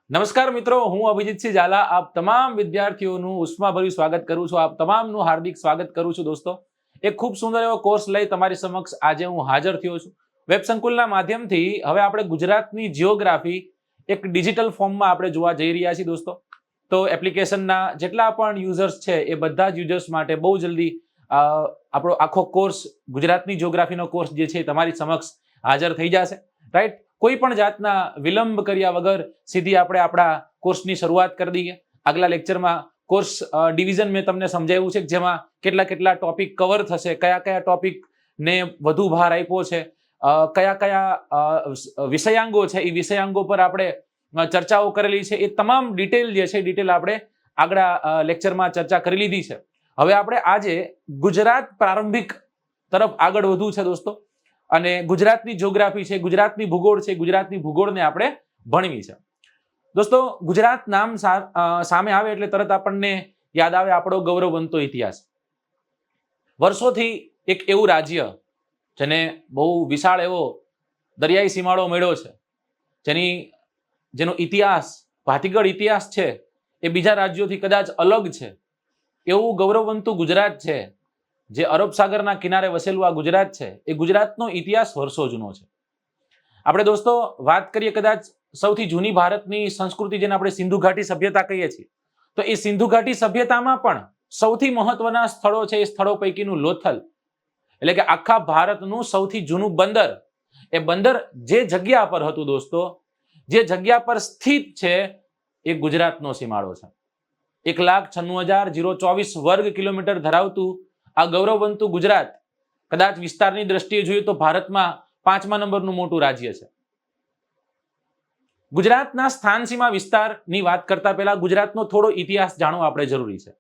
નમસ્કાર મિત્રો, હું અભિજીતસિંહ ઝાલા આપ તમામ વિદ્યાર્થીઓનું ઉષ્માભર્યું સ્વાગત કરું છું. આપ તમામનું હાર્દિક સ્વાગત કરું છું. દોસ્તો, એક ખૂબ સુંદર એવો કોર્સ લઈ તમારી સમક્ષ આજે હું હાજર થયો છું. વેબ સંકુલના માધ્યમથી હવે આપણે ગુજરાતની જિયોગ્રાફી એક ડિજિટલ ફોર્મમાં આપણે જોવા જઈ રહ્યા છીએ. દોસ્તો, તો એપ્લિકેશનના જેટલા પણ યુઝર્સ છે એ બધા જ યુઝર્સ માટે બહુ જલ્દી આપણો આખો કોર્સ, ગુજરાતની જિયોગ્રાફીનો કોર્સ જે છે તમારી સમક્ષ હાજર થઈ જશે. રાઈટ, કોઈ પણ જાતના વિલંબ કર્યા વગર સીધી આપણે આપણા કોર્સની શરૂઆત કરી દઈએ. આગલા લેક્ચરમાં કોર્સ ડિવિઝન મેં તમને સમજાવ્યું છે, જેમાં કેટલા કેટલા ટોપિક કવર થશે, કયા કયા ટોપિકને વધુ ભાર આપ્યો છે, કયા કયા વિષયાંગો છે, એ વિષયાંગો પર આપણે ચર્ચાઓ કરેલી છે. એ તમામ ડિટેલ જે છે ડિટેલ આપણે આગળ લેક્ચરમાં ચર્ચા કરી લીધી છે. હવે આપણે આજે ગુજરાત પ્રારંભિક તરફ આગળ વધવું છે દોસ્તો, અને ગુજરાતની જિયોગ્રાફી છે, ગુજરાતની ભૂગોળ છે, ગુજરાતની ભૂગોળને આપણે ભણવી છે. દોસ્તો, ગુજરાત નામ સામે આવે એટલે તરત આપણને યાદ આવે આપણો ગૌરવવંતો ઇતિહાસ. વર્ષોથી એક એવું રાજ્ય જેને બહુ વિશાળ એવો દરિયાઈ સીમાડો મળ્યો છે, જેનો ઇતિહાસ, ભાતીગળ ઇતિહાસ છે, એ બીજા રાજ્યોથી કદાચ અલગ છે. એવું ગૌરવવંતું ગુજરાત છે, જે અરબ સાગરના કિનારે વસેલું આ ગુજરાત છે. એ ગુજરાતનો ઇતિહાસ વર્ષો જૂનો છે. આપણે દોસ્તો વાત કરીએ કદાચ સૌથી જૂની ભારતની સંસ્કૃતિ, જેને આપણે સિંધુ ઘાટી સભ્યતા કહીએ છીએ, તો એ સિંધુ ઘાટી સભ્યતામાં પણ સૌથી મહત્વના સ્થળો છે. એ સ્થળો પૈકીનું લોથલ, એટલે કે આખા ભારતનું સૌથી જૂનું બંદર, એ બંદર જે જગ્યા પર હતું દોસ્તો, જે જગ્યા પર સ્થિત છે, એ ગુજરાતનો સીમાડો છે. 1,96,024 વર્ગ કિલોમીટર ધરાવતું આ ગૌરવવંતું ગુજરાત કદાચ વિસ્તારની દ્રષ્ટિએ જોઈએ તો ભારતમાં 5મા નંબરનું મોટું રાજ્ય છે. ગુજરાતના સ્થાન સીમા વિસ્તારની વાત કરતા પહેલા ગુજરાતનો થોડો ઇતિહાસ જાણવો આપણે જરૂરી છે.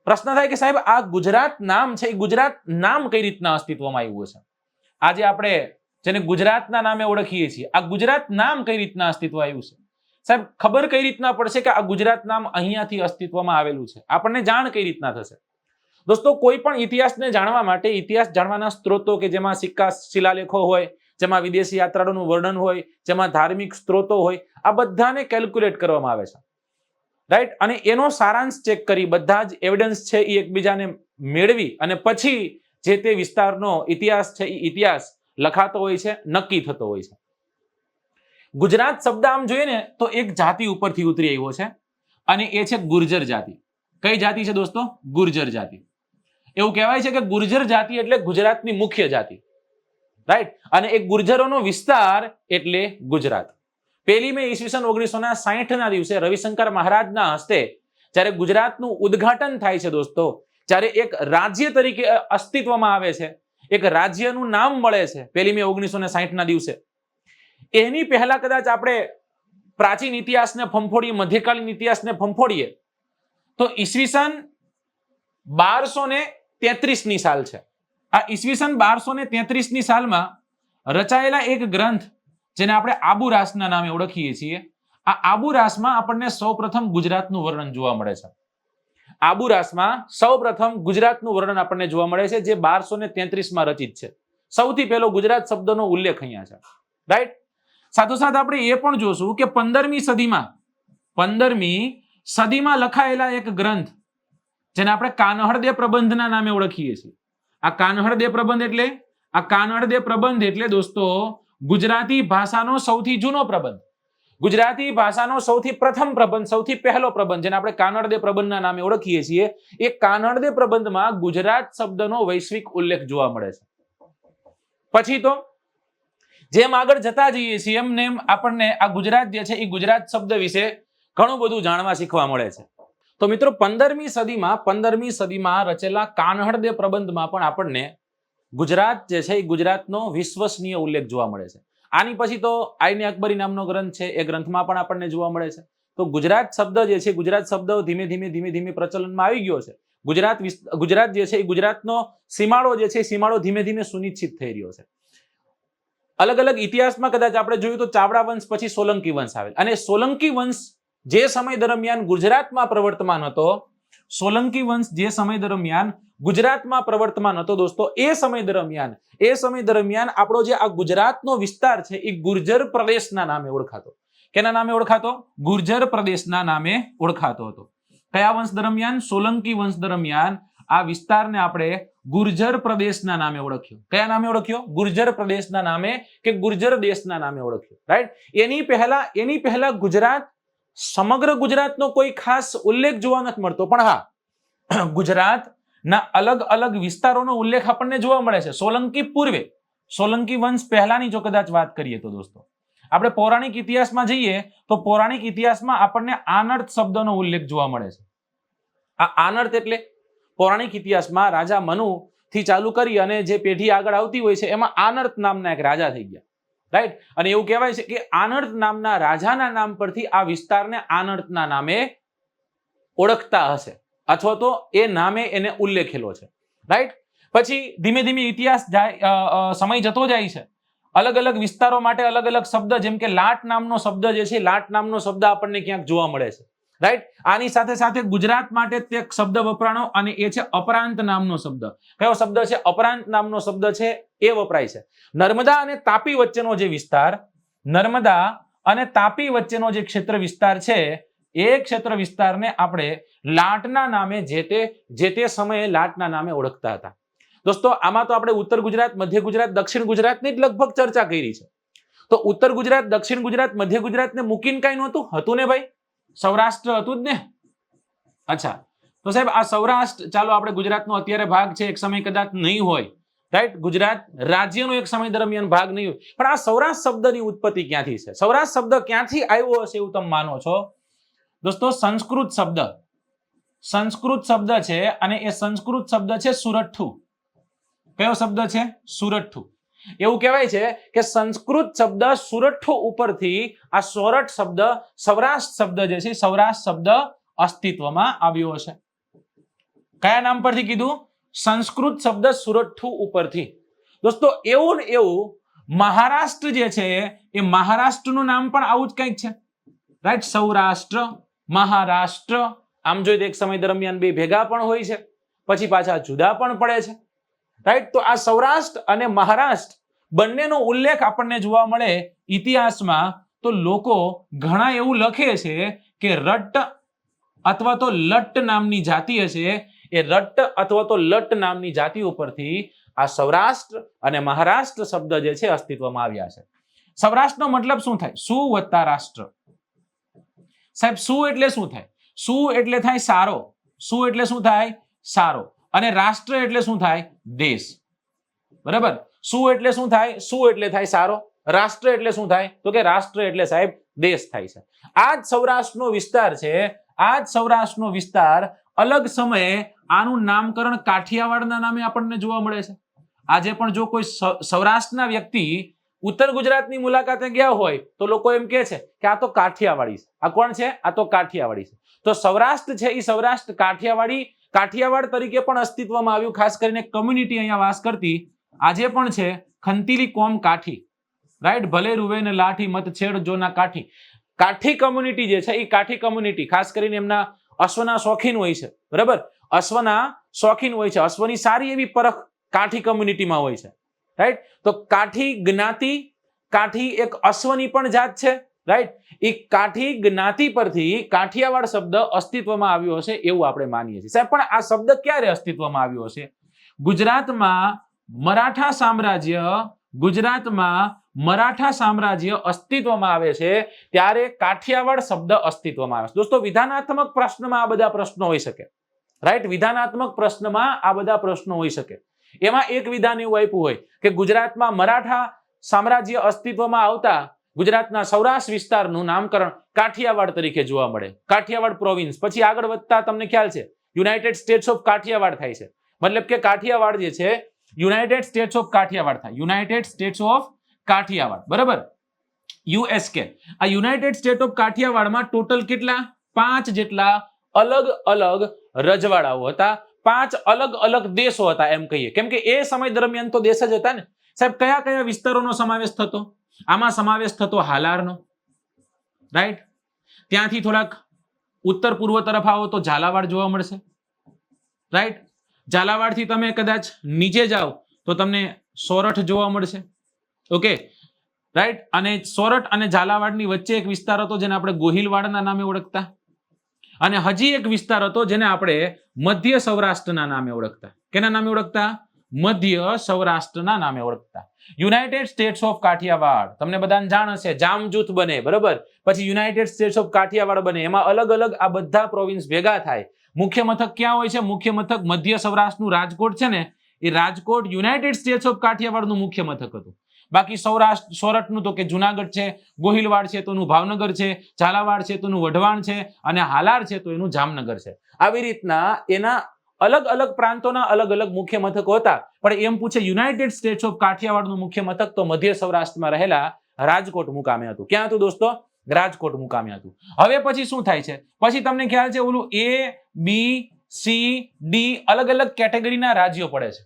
પ્રશ્ન થાય કે સાહેબ, આ ગુજરાત નામ છે, એ ગુજરાત નામ કઈ રીતના અસ્તિત્વમાં આવ્યું છે? આજે આપણે જેને ગુજરાતના નામે ઓળખીએ છીએ, આ ગુજરાત નામ કઈ રીતના અસ્તિત્વ આવ્યું છે? સાહેબ, ખબર કઈ રીતના પડશે કે આ ગુજરાત નામ અહીંયાથી અસ્તિત્વમાં આવેલું છે? આપણને જાણ કઈ રીતના થશે? દોસ્તો, કોઈ પણ ઇતિહાસને જાણવા માટે ઇતિહાસ જાણવાના સ્ત્રોતો, કે જેમાં સિક્કા શિલાલેખો હોય, જેમાં વિદેશી યાત્રાળુનું વર્ણન હોય, જેમાં ધાર્મિક સ્ત્રોતો હોય, આ બધાને કેલ્ક્યુલેટ કરવામાં આવે છે. રાઈટ, અને એનો સારાંશ ચેક કરી બધા જ એવિડન્સ છે એ એકબીજાને મેળવી અને પછી જે તે વિસ્તારનો ઇતિહાસ છે એ ઇતિહાસ લખાતો હોય છે, નક્કી થતો હોય છે. ગુજરાત શબ્દ આમ જોઈએ ને તો એક જાતિ ઉપરથી ઉતરી આવ્યો છે, અને એ છે ગુર્જર જાતિ. કઈ જાતિ છે દોસ્તો? ગુર્જર જાતિ. એવું કહેવાય છે કે ગુર્જર જાતિ એટલે ગુજરાતની મુખ્ય જાતિ. રાઈટ, અને એક ગુર્જરોનો વિસ્તાર એટલે ગુજરાત. 1 મે ઈસવીસન 1960 ના દિવસે રવિશંકર મહારાજના હસ્તે જ્યારે ગુજરાતનું ઉદ્ઘાટન થાય છે દોસ્તો, જ્યારે એક રાજ્ય તરીકે અસ્તિત્વમાં આવે છે, એક રાજ્યનું નામ મળે છે 1 મે 1960 ના દિવસે. એની પહેલા કદાચ આપણે પ્રાચીન ઇતિહાસને ફંફોડીએ, મધ્યકાલીન ઇતિહાસને ફંફોડીએ તો ઈસવીસન 1233 ની સાલ છે. આ ઈસવીસન 1233 ની સાલમાં રચાયેલા એક ગ્રંથ, જેને આપણે આબુરાસના નામે ઓળખીએ છીએ, આ આબુરાસમાં આપણને સૌપ્રથમ ગુજરાતનું વર્ણન જોવા મળે છે. આબુરાસમાં સૌપ્રથમ ગુજરાતનું વર્ણન આપણને જોવા મળે છે, જે 1233 માં રચિત છે. સૌથી પહેલો ગુજરાત શબ્દનો ઉલ્લેખ અહીંયા છે. રાઈટ, સાથોસાથ આપણે એ પણ જોશું કે 15મી સદીમાં લખાયેલા એક ગ્રંથ, જેને આપણે કાનહળદેવ પ્રબંધના નામે ઓળખીએ છીએ. આ કાનહળદેવ પ્રબંધ એટલે દોસ્તો ગુજરાતી ભાષાનો સૌથી જૂનો પ્રબંધ, ગુજરાતી ભાષાનો સૌથી પ્રથમ પ્રબંધ, સૌથી પહેલો પ્રબંધ, જેને આપણે કાનહળદેવ પ્રબંધના નામે ઓળખીએ છીએ. એ કાનહળદેવ પ્રબંધમાં ગુજરાત શબ્દનો વૈશ્વિક ઉલ્લેખ જોવા મળે છે. પછી તો જેમ આગળ જતા જઈએ છીએ એમ આપણને આ ગુજરાત જે છે એ ગુજરાત શબ્દ વિશે ઘણું બધું જાણવા શીખવા મળે છે. તો મિત્રો, 15મી સદીમાં રચેલા કાનહળદેવ પ્રબંધમાં પણ આપણને ગુજરાત જે છે એ ગુજરાતનો વિશ્વસનીય ઉલ્લેખ જોવા મળે છે. આની પછી તો આઈન અકબરી નામનો ગ્રંથ છે, એ ગ્રંથમાં પણ આપણને જોવા મળે છે. તો ગુજરાત શબ્દ જે છે, ગુજરાત શબ્દ ધીમે ધીમે પ્રચલનમાં આવી ગયો છે. ગુજરાત જે છે એ ગુજરાતનો સીમાડો જે છે, સીમાડો ધીમે ધીમે સુનિશ્ચિત થઈ રહ્યો છે. અલગ અલગ ઇતિહાસમાં કદાચ આપણે જોયું તો ચાવડા વંશ પછી સોલંકી વંશ આવેલ, અને સોલંકી વંશ જે સમય દરમિયાન ગુજરાતમાં પ્રવર્તમાન હતો, સોલંકી વંશ જે સમય દરમિયાન ગુજરાતમાં પ્રવર્તમાન હતો દોસ્તો, એ સમય દરમિયાન આપણો જે આ ગુજરાતનો વિસ્તાર છે એ ગુર્જર પ્રદેશના નામે ઓળખાતો. કેના નામે ઓળખાતો? ગુર્જર પ્રદેશના નામે ઓળખાતો હતો. કયા વંશ દરમિયાન? સોલંકી વંશ દરમિયાન આ વિસ્તારને આપણે ગુર્જર પ્રદેશના નામે ઓળખ્યો. કયા નામે ઓળખ્યો? ગુર્જર પ્રદેશના નામે કે ગુર્જર દેશના નામે ઓળખ્યો. રાઈટ. એની પહેલા ગુજરાત, સમગ્ર ગુજરાતનો કોઈ ખાસ ઉલ્લેખ જોવા નથી મળતો, પણ હા, ગુજરાતના અલગ અલગ વિસ્તારોનો ઉલ્લેખ આપણને જોવા મળે છે. સોલંકી પૂર્વે, સોલંકી વંશ પહેલાની જો કદાચ વાત કરીએ તો દોસ્તો, આપણે પૌરાણિક ઇતિહાસમાં જઈએ તો પૌરાણિક ઇતિહાસમાં આપણને આનર્ત શબ્દનો ઉલ્લેખ જોવા મળે છે. આ આનર્ત એટલે પૌરાણિક ઇતિહાસમાં રાજા મનુ થી ચાલુ કરી અને જે પેઢી આગળ આવતી હોય છે એમાં આનર્ત નામના એક રાજા થઈ ગયા. રાઈટ. અને એવું કહેવાય છે કે આનર્ત નામના રાજાના નામ પરથી આ વિસ્તારને આનર્તના નામે ઓળખતા હશે, અથવા તો એ નામે એને ઉલ્લેખેલો છે. રાઈટ. પછી ધીમે ધીમે ઇતિહાસ સમય જતો જાય છે. અલગ અલગ વિસ્તારો માટે અલગ અલગ શબ્દ, જેમ કે લાટ નામનો શબ્દ જે છે, લાટ નામનો શબ્દ આપણને ક્યાંક જોવા મળે છે. રાઈટ. આની સાથે સાથે ગુજરાત માટે તે શબ્દ વપરાણો, અને એ છે અપરાંત નામનો શબ્દ. કયો શબ્દ છે? અપરાંત નામનો શબ્દ છે, એ વપરાય છે. નર્મદા અને તાપી વચ્ચેનો જે વિસ્તાર, નર્મદા અને તાપી વચ્ચેનો જે ક્ષેત્ર વિસ્તાર છે, એ ક્ષેત્ર વિસ્તારને આપણે લાટના નામે જે તે સમયે લાટના નામે ઓળખતા હતા. દોસ્તો, આમાં તો આપણે ઉત્તર ગુજરાત, મધ્ય ગુજરાત, દક્ષિણ ગુજરાતની જ લગભગ ચર્ચા કરી છે. તો ઉત્તર ગુજરાત, દક્ષિણ ગુજરાત, મધ્ય ગુજરાતને મૂકીને કઈ નહોતું હતું ને ભાઈ, સૌરાષ્ટ્ર હતું જ ને. અચ્છા, તો સાહેબ આ સૌરાષ્ટ્ર, ચાલો આપણે ગુજરાતનો અત્યારે ભાગ છે, એક સમય કદાચ નહીં હોય. રાઈટ. ગુજરાત રાજ્યનો એક સમય દરમિયાન ભાગ નહીં હોય, પણ આ સૌરાષ્ટ્ર શબ્દની ઉત્પત્તિ ક્યાંથી છે? સૌરાષ્ટ્ર શબ્દ ક્યાંથી આવ્યો હશે એવું તમે માનો છો? દોસ્તો, સંસ્કૃત શબ્દ છે, અને એ સંસ્કૃત શબ્દ છે સુરઠ્ઠુ. કયો શબ્દ છે? સુરઠ્ઠુ. એવું કહેવાય છે કે સંસ્કૃત શબ્દ સુરઠ્ઠુ ઉપરથી આ સોરઠ શબ્દ, સૌરાષ્ટ્ર શબ્દ જે છે, સૌરાષ્ટ્ર શબ્દ અસ્તિત્વમાં આવ્યો હશે. કયા નામ પરથી કીધું? સંસ્કૃત શબ્દ સુરઠ્ઠુ ઉપરથી. દોસ્તો, એવું ને એવું મહારાષ્ટ્ર જે છે, એ મહારાષ્ટ્રનું નામ પણ આવું જ કંઈક છે. રાઈટ. સૌરાષ્ટ્ર, મહારાષ્ટ્ર, આમ જોઈએ તો એક સમય દરમિયાન બે ભેગા પણ હોય છે, પછી પાછા જુદા પણ પડે છે. રાઈટ. તો આ સૌરાષ્ટ્ર અને મહારાષ્ટ્ર બંનેનો ઉલ્લેખ આપણને જોવા મળે ઇતિહાસમાં. તો લોકો ઘણા એવું લખે છે કે રટ્ટ અથવા તો લટ્ટ નામની જાતિ હશે, એ રટ્ટ અથવા તો લટ્ટ નામની જાતિ ઉપરથી આ સૌરાષ્ટ્ર અને મહારાષ્ટ્ર શબ્દ જે છે અસ્તિત્વમાં આવ્યા છે. સૌરાષ્ટ્રનો મતલબ શું થાય? સુ વત્તા રાષ્ટ્ર. સાહેબ, સુ એટલે શું થાય? સુ એટલે થાય સારો. સુ એટલે શું થાય? સારો. અને રાષ્ટ્ર એટલે શું થાય? દેશ. બરાબર. સુ એટલે શું થાય? સુ એટલે થાય સારો. રાષ્ટ્ર એટલે શું થાય? તો કે રાષ્ટ્ર એટલે સાહેબ દેશ થાય છે. આ જ સૌરાષ્ટ્રનો વિસ્તાર છે. આ જ સૌરાષ્ટ્રનો વિસ્તાર અલગ સમયે આનું નામકરણ કાઠિયાવાડના નામે આપણને જોવા મળે છે. આજે પણ જો કોઈ સૌરાષ્ટ્રના વ્યક્તિ ઉત્તર ગુજરાતની મુલાકાતે ગયા હોય તો લોકો એમ કહે છે કે આ તો કાઠિયાવાડી છે. આ કોણ છે? આ તો કાઠિયાવાડી છે. તો સૌરાષ્ટ્ર છે એ સૌરાષ્ટ્ર કાઠિયાવાડ તરીકે પણ અસ્તિત્વમાં આવ્યું. ખાસ કરીને કમ્યુનિટી અહીંયા વાસ કરતી આજે પણ છે, ખંતીલી કોમ કાઠી. રાઈટ. ભલે રૂવે ને લાઠી મત છેડ જોના કાઠી. કાઠી કમ્યુનિટી જે છે એ કાઠી કમ્યુનિટી ખાસ કરીને એમના અશ્વના શોખીન હોય છે. બરાબર. અશ્વના શોખીન હોય છે. અશ્વની સારી એવી પરખ કાઠી કમ્યુનિટીમાં હોય છે. રાઈટ. તો કાઠી જ્ઞાતિ, કાઠી એક અશ્વની પણ જાત છે. રાઈટ. એ કાઠી જ્ઞાતિ પરથી કાઠિયાવાડ શબ્દ અસ્તિત્વમાં આવ્યો હશે એવું આપણે માનીએ છીએ. સાહેબ, પણ આ શબ્દ ક્યારે અસ્તિત્વમાં આવ્યો હશે? ગુજરાતમાં મરાઠા સામ્રાજ્ય અસ્તિત્વમાં આવે છે ત્યારે કાઠિયાવાડ શબ્દ અસ્તિત્વમાં આવે છે. દોસ્તો, વિધાનાત્મક પ્રશ્નમાં આ બધા પ્રશ્નો હોઈ શકે. રાઈટ. વિધાનાત્મક પ્રશ્નમાં આ બધા પ્રશ્નો હોઈ શકે. એમાં એક વિધાન એવું આપ્યું હોય કે ગુજરાતમાં મરાઠા સામ્રાજ્ય અસ્તિત્વમાં આવતા ગુજરાતના સૌરાષ્ટ્ર વિસ્તારનું નામકરણ કાઠિયાવાડ તરીકે જોવા મળે. કાઠિયાવાડ પ્રોવિન્સ. પછી આગળ વધતા તમને ખ્યાલ છે યુનાઇટેડ સ્ટેટ્સ ઓફ કાઠિયાવાડ થાય છે. મતલબ કે કાઠિયાવાડ જે છે યુનાઇટેડ સ્ટેટ્સ ઓફ કાઠિયાવાડ થાય. United states of Kathiawad. બરાબર. યુએસકે. આ યુનાઇટેડ સ્ટેટ ઓફ કાઠિયાવાડમાં ટોટલ કેટલા? 5 જેટલા અલગ અલગ રજવાડાઓ હતા. 5 અલગ અલગ દેશો હતા એમ કહીએ. કેમ કે એ સમય દરમિયાન તો દેશ જ હતા ને. સાહેબ, કયા કયા વિસ્તારોનો સમાવેશ થતો? આમાં સમાવેશ થતો હાલારનો. રાઈટ. ત્યાંથી થોડાક ઉત્તર પૂર્વ તરફ આવો તો ઝાલાવાડ જોવા મળશે. રાઈટ. ઝાલાવાડથી તમે કદાચ નીચે જાઓ તો તમને સોરઠ જોવા મળશે. ઓકે. રાઈટ. અને સોરઠ અને ઝાલાવાડની વચ્ચે એક વિસ્તાર હતો જેને આપણે ગોહિલવાડના નામે ઓળખતા, અને હજી એક વિસ્તાર હતો જેને આપણે મધ્ય સૌરાષ્ટ્રના નામે ઓળખતા. કેના નામે ઓળખતા? મધ્ય સૌરાષ્ટ્રના નામે ઓળખતા. યુનાઇટેડ સ્ટેટ્સ ઓફ કાઠિયાવાડ, તમને બધાને જાણ હશે, જામ જૂથ બને, બરોબર, પછી યુનાઇટેડ સ્ટેટ્સ ઓફ કાઠિયાવાડ બને, એમાં અલગ અલગ આ બધા પ્રોવિન્સ ભેગા થાય. મુખ્ય મથક ક્યાં હોય છે? મુખ્ય મથક મધ્ય સૌરાષ્ટ્રનું રાજકોટ છે ને, એ રાજકોટ યુનાઇટેડ સ્ટેટ્સ ઓફ કાઠિયાવાડનું મુખ્ય મથક હતું. બાકી સૌરાષ્ટ્ર સોરઠનું તો કે જુનાગઢ છે, ગોહિલવાડ છે તો એનું ભાવનગર છે, ઝાલાવાડ છે તો એનું વઢવાણ છે, અને હાલાર છે તો એનું જામનગર છે. આવી રીતના એના અલગ અલગ પ્રાંતોના અલગ અલગ મુખ્ય મથકો હતા. પણ એમ પૂછે યુનાઇટેડ સ્ટેટ્સ ઓફ કાઠિયાવાડનું મુખ્ય મથક તો મધ્ય સૌરાષ્ટ્રમાં રહેલા રાજકોટ મુકામે હતું. ક્યાં હતું દોસ્તો? રાજકોટ મુકામે હતું. હવે પછી શું થાય છે? પછી તમને ખ્યાલ છે ઓલું A, B, C, D અલગ અલગ કેટેગરીના રાજ્યો પડે છે,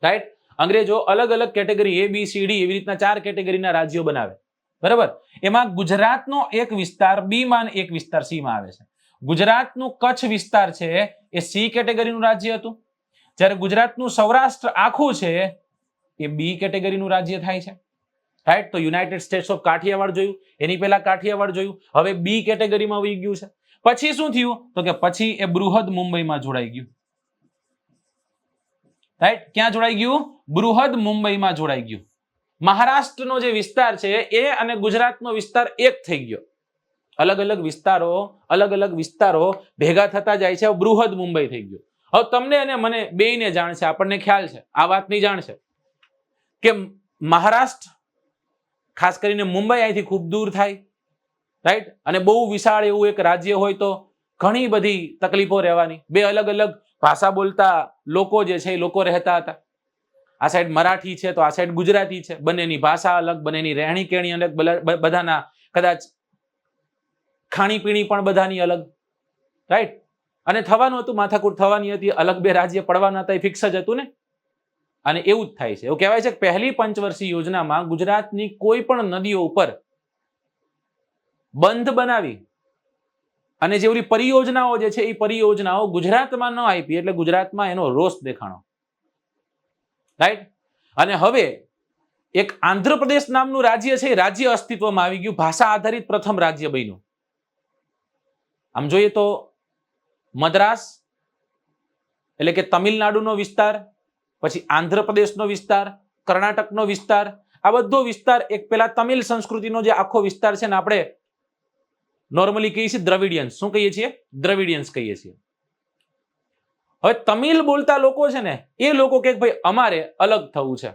રાઈટ. અંગ્રેજો અલગ અલગ category A, B, C, D એવી રીતના 4 કેટેગરીના રાજ્યો બનાવે, બરાબર. એમાં ગુજરાતનો એક વિસ્તાર B માં એક વિસ્તાર C માં આવે છે. ગુજરાતનું કચ્છ વિસ્તાર છે એ C કેટેગરીનું રાજ્ય હતું, જ્યારે ગુજરાતનું સૌરાષ્ટ્ર આખું છે એ B કેટેગરીનું રાજ્ય થાય છે, રાઈટ. તો યુનાઇટેડ સ્ટેટ્સ ઓફ કાઠિયાવાડ જોયું, એની પહેલા કાઠિયાવાડ જોયું, હવે B કેટેગરીમાં આવી ગયું છે. પછી શું થયું? તો કે પછી એ બૃહદ મુંબઈમાં જોડાઈ ગયું, રાઈટ. ક્યાં જોડાઈ ગયું? બૃહદ મુંબઈમાં જોડાઈ ગયું. મહારાષ્ટ્રનો જે વિસ્તાર છે એ અને ગુજરાતનો વિસ્તાર એક થઈ ગયો. અલગ અલગ વિસ્તારો ભેગા થતા જાય છે, બૃહદ મુંબઈ થઈ ગયું. હવે તમને અને મને બેયને જાણ છે, આપણને ખ્યાલ છે, આ વાતની જાણ છે કે મહારાષ્ટ્ર ખાસ કરીને મુંબઈ અહીંથી ખૂબ દૂર થાય, રાઈટ. અને બહુ વિશાળ એવું એક રાજ્ય હોય તો ઘણી બધી તકલીફો રહેવાની. બે અલગ અલગ ભાષા બોલતા લોકો જે છે એ લોકો રહેતા હતા. આ સાઈડ મરાઠી છે તો આ સાઈડ ગુજરાતી છે, બંનેની ભાષા અલગ, બંનેની રહેણી કેણી અલગ, બધાના કદાચ ખાણીપીણી પણ બધાની અલગ, રાઈટ. અને થવાનું હતું, માથાકૂટ થવાની હતી, અલગ બે રાજ્ય પડવાના હતા, એ ફિક્સ જ હતું ને. અને એવું જ થાય છે. એવું કહેવાય છે કે પહેલી પંચવર્ષીય યોજનામાં ગુજરાતની કોઈ પણ નદીઓ ઉપર બંધ બનાવી અને જે ઓલી પરિયોજનાઓ જે છે એ પરિયોજનાઓ ગુજરાતમાં ન આપી એટલે ગુજરાતમાં એનો રોષ દેખાણો, રાઈટ. અને હવે એક આંધ્રપ્રદેશ નામનું રાજ્ય છે, રાજ્ય અસ્તિત્વમાં આવી ગયું, ભાષા આધારિત પ્રથમ રાજ્ય બન્યું. આમ જોઈએ તો મદ્રાસ એટલે કે તમિલનાડુનો વિસ્તાર, પછી આંધ્રપ્રદેશનો વિસ્તાર, કર્ણાટકનો વિસ્તાર, આ બધો વિસ્તાર એક પેલા તમિલ સંસ્કૃતિનો જે આખો વિસ્તાર છે ને, આપણે નોર્મલી કહીએ છીએ દ્રવિડિયન્સ. શું કહીએ છીએ? દ્રવિડિયન્સ કહીએ છીએ. હવે તમિલ બોલતા લોકો છે ને, એ લોકો કે ભાઈ અમારે અલગ થવું છે.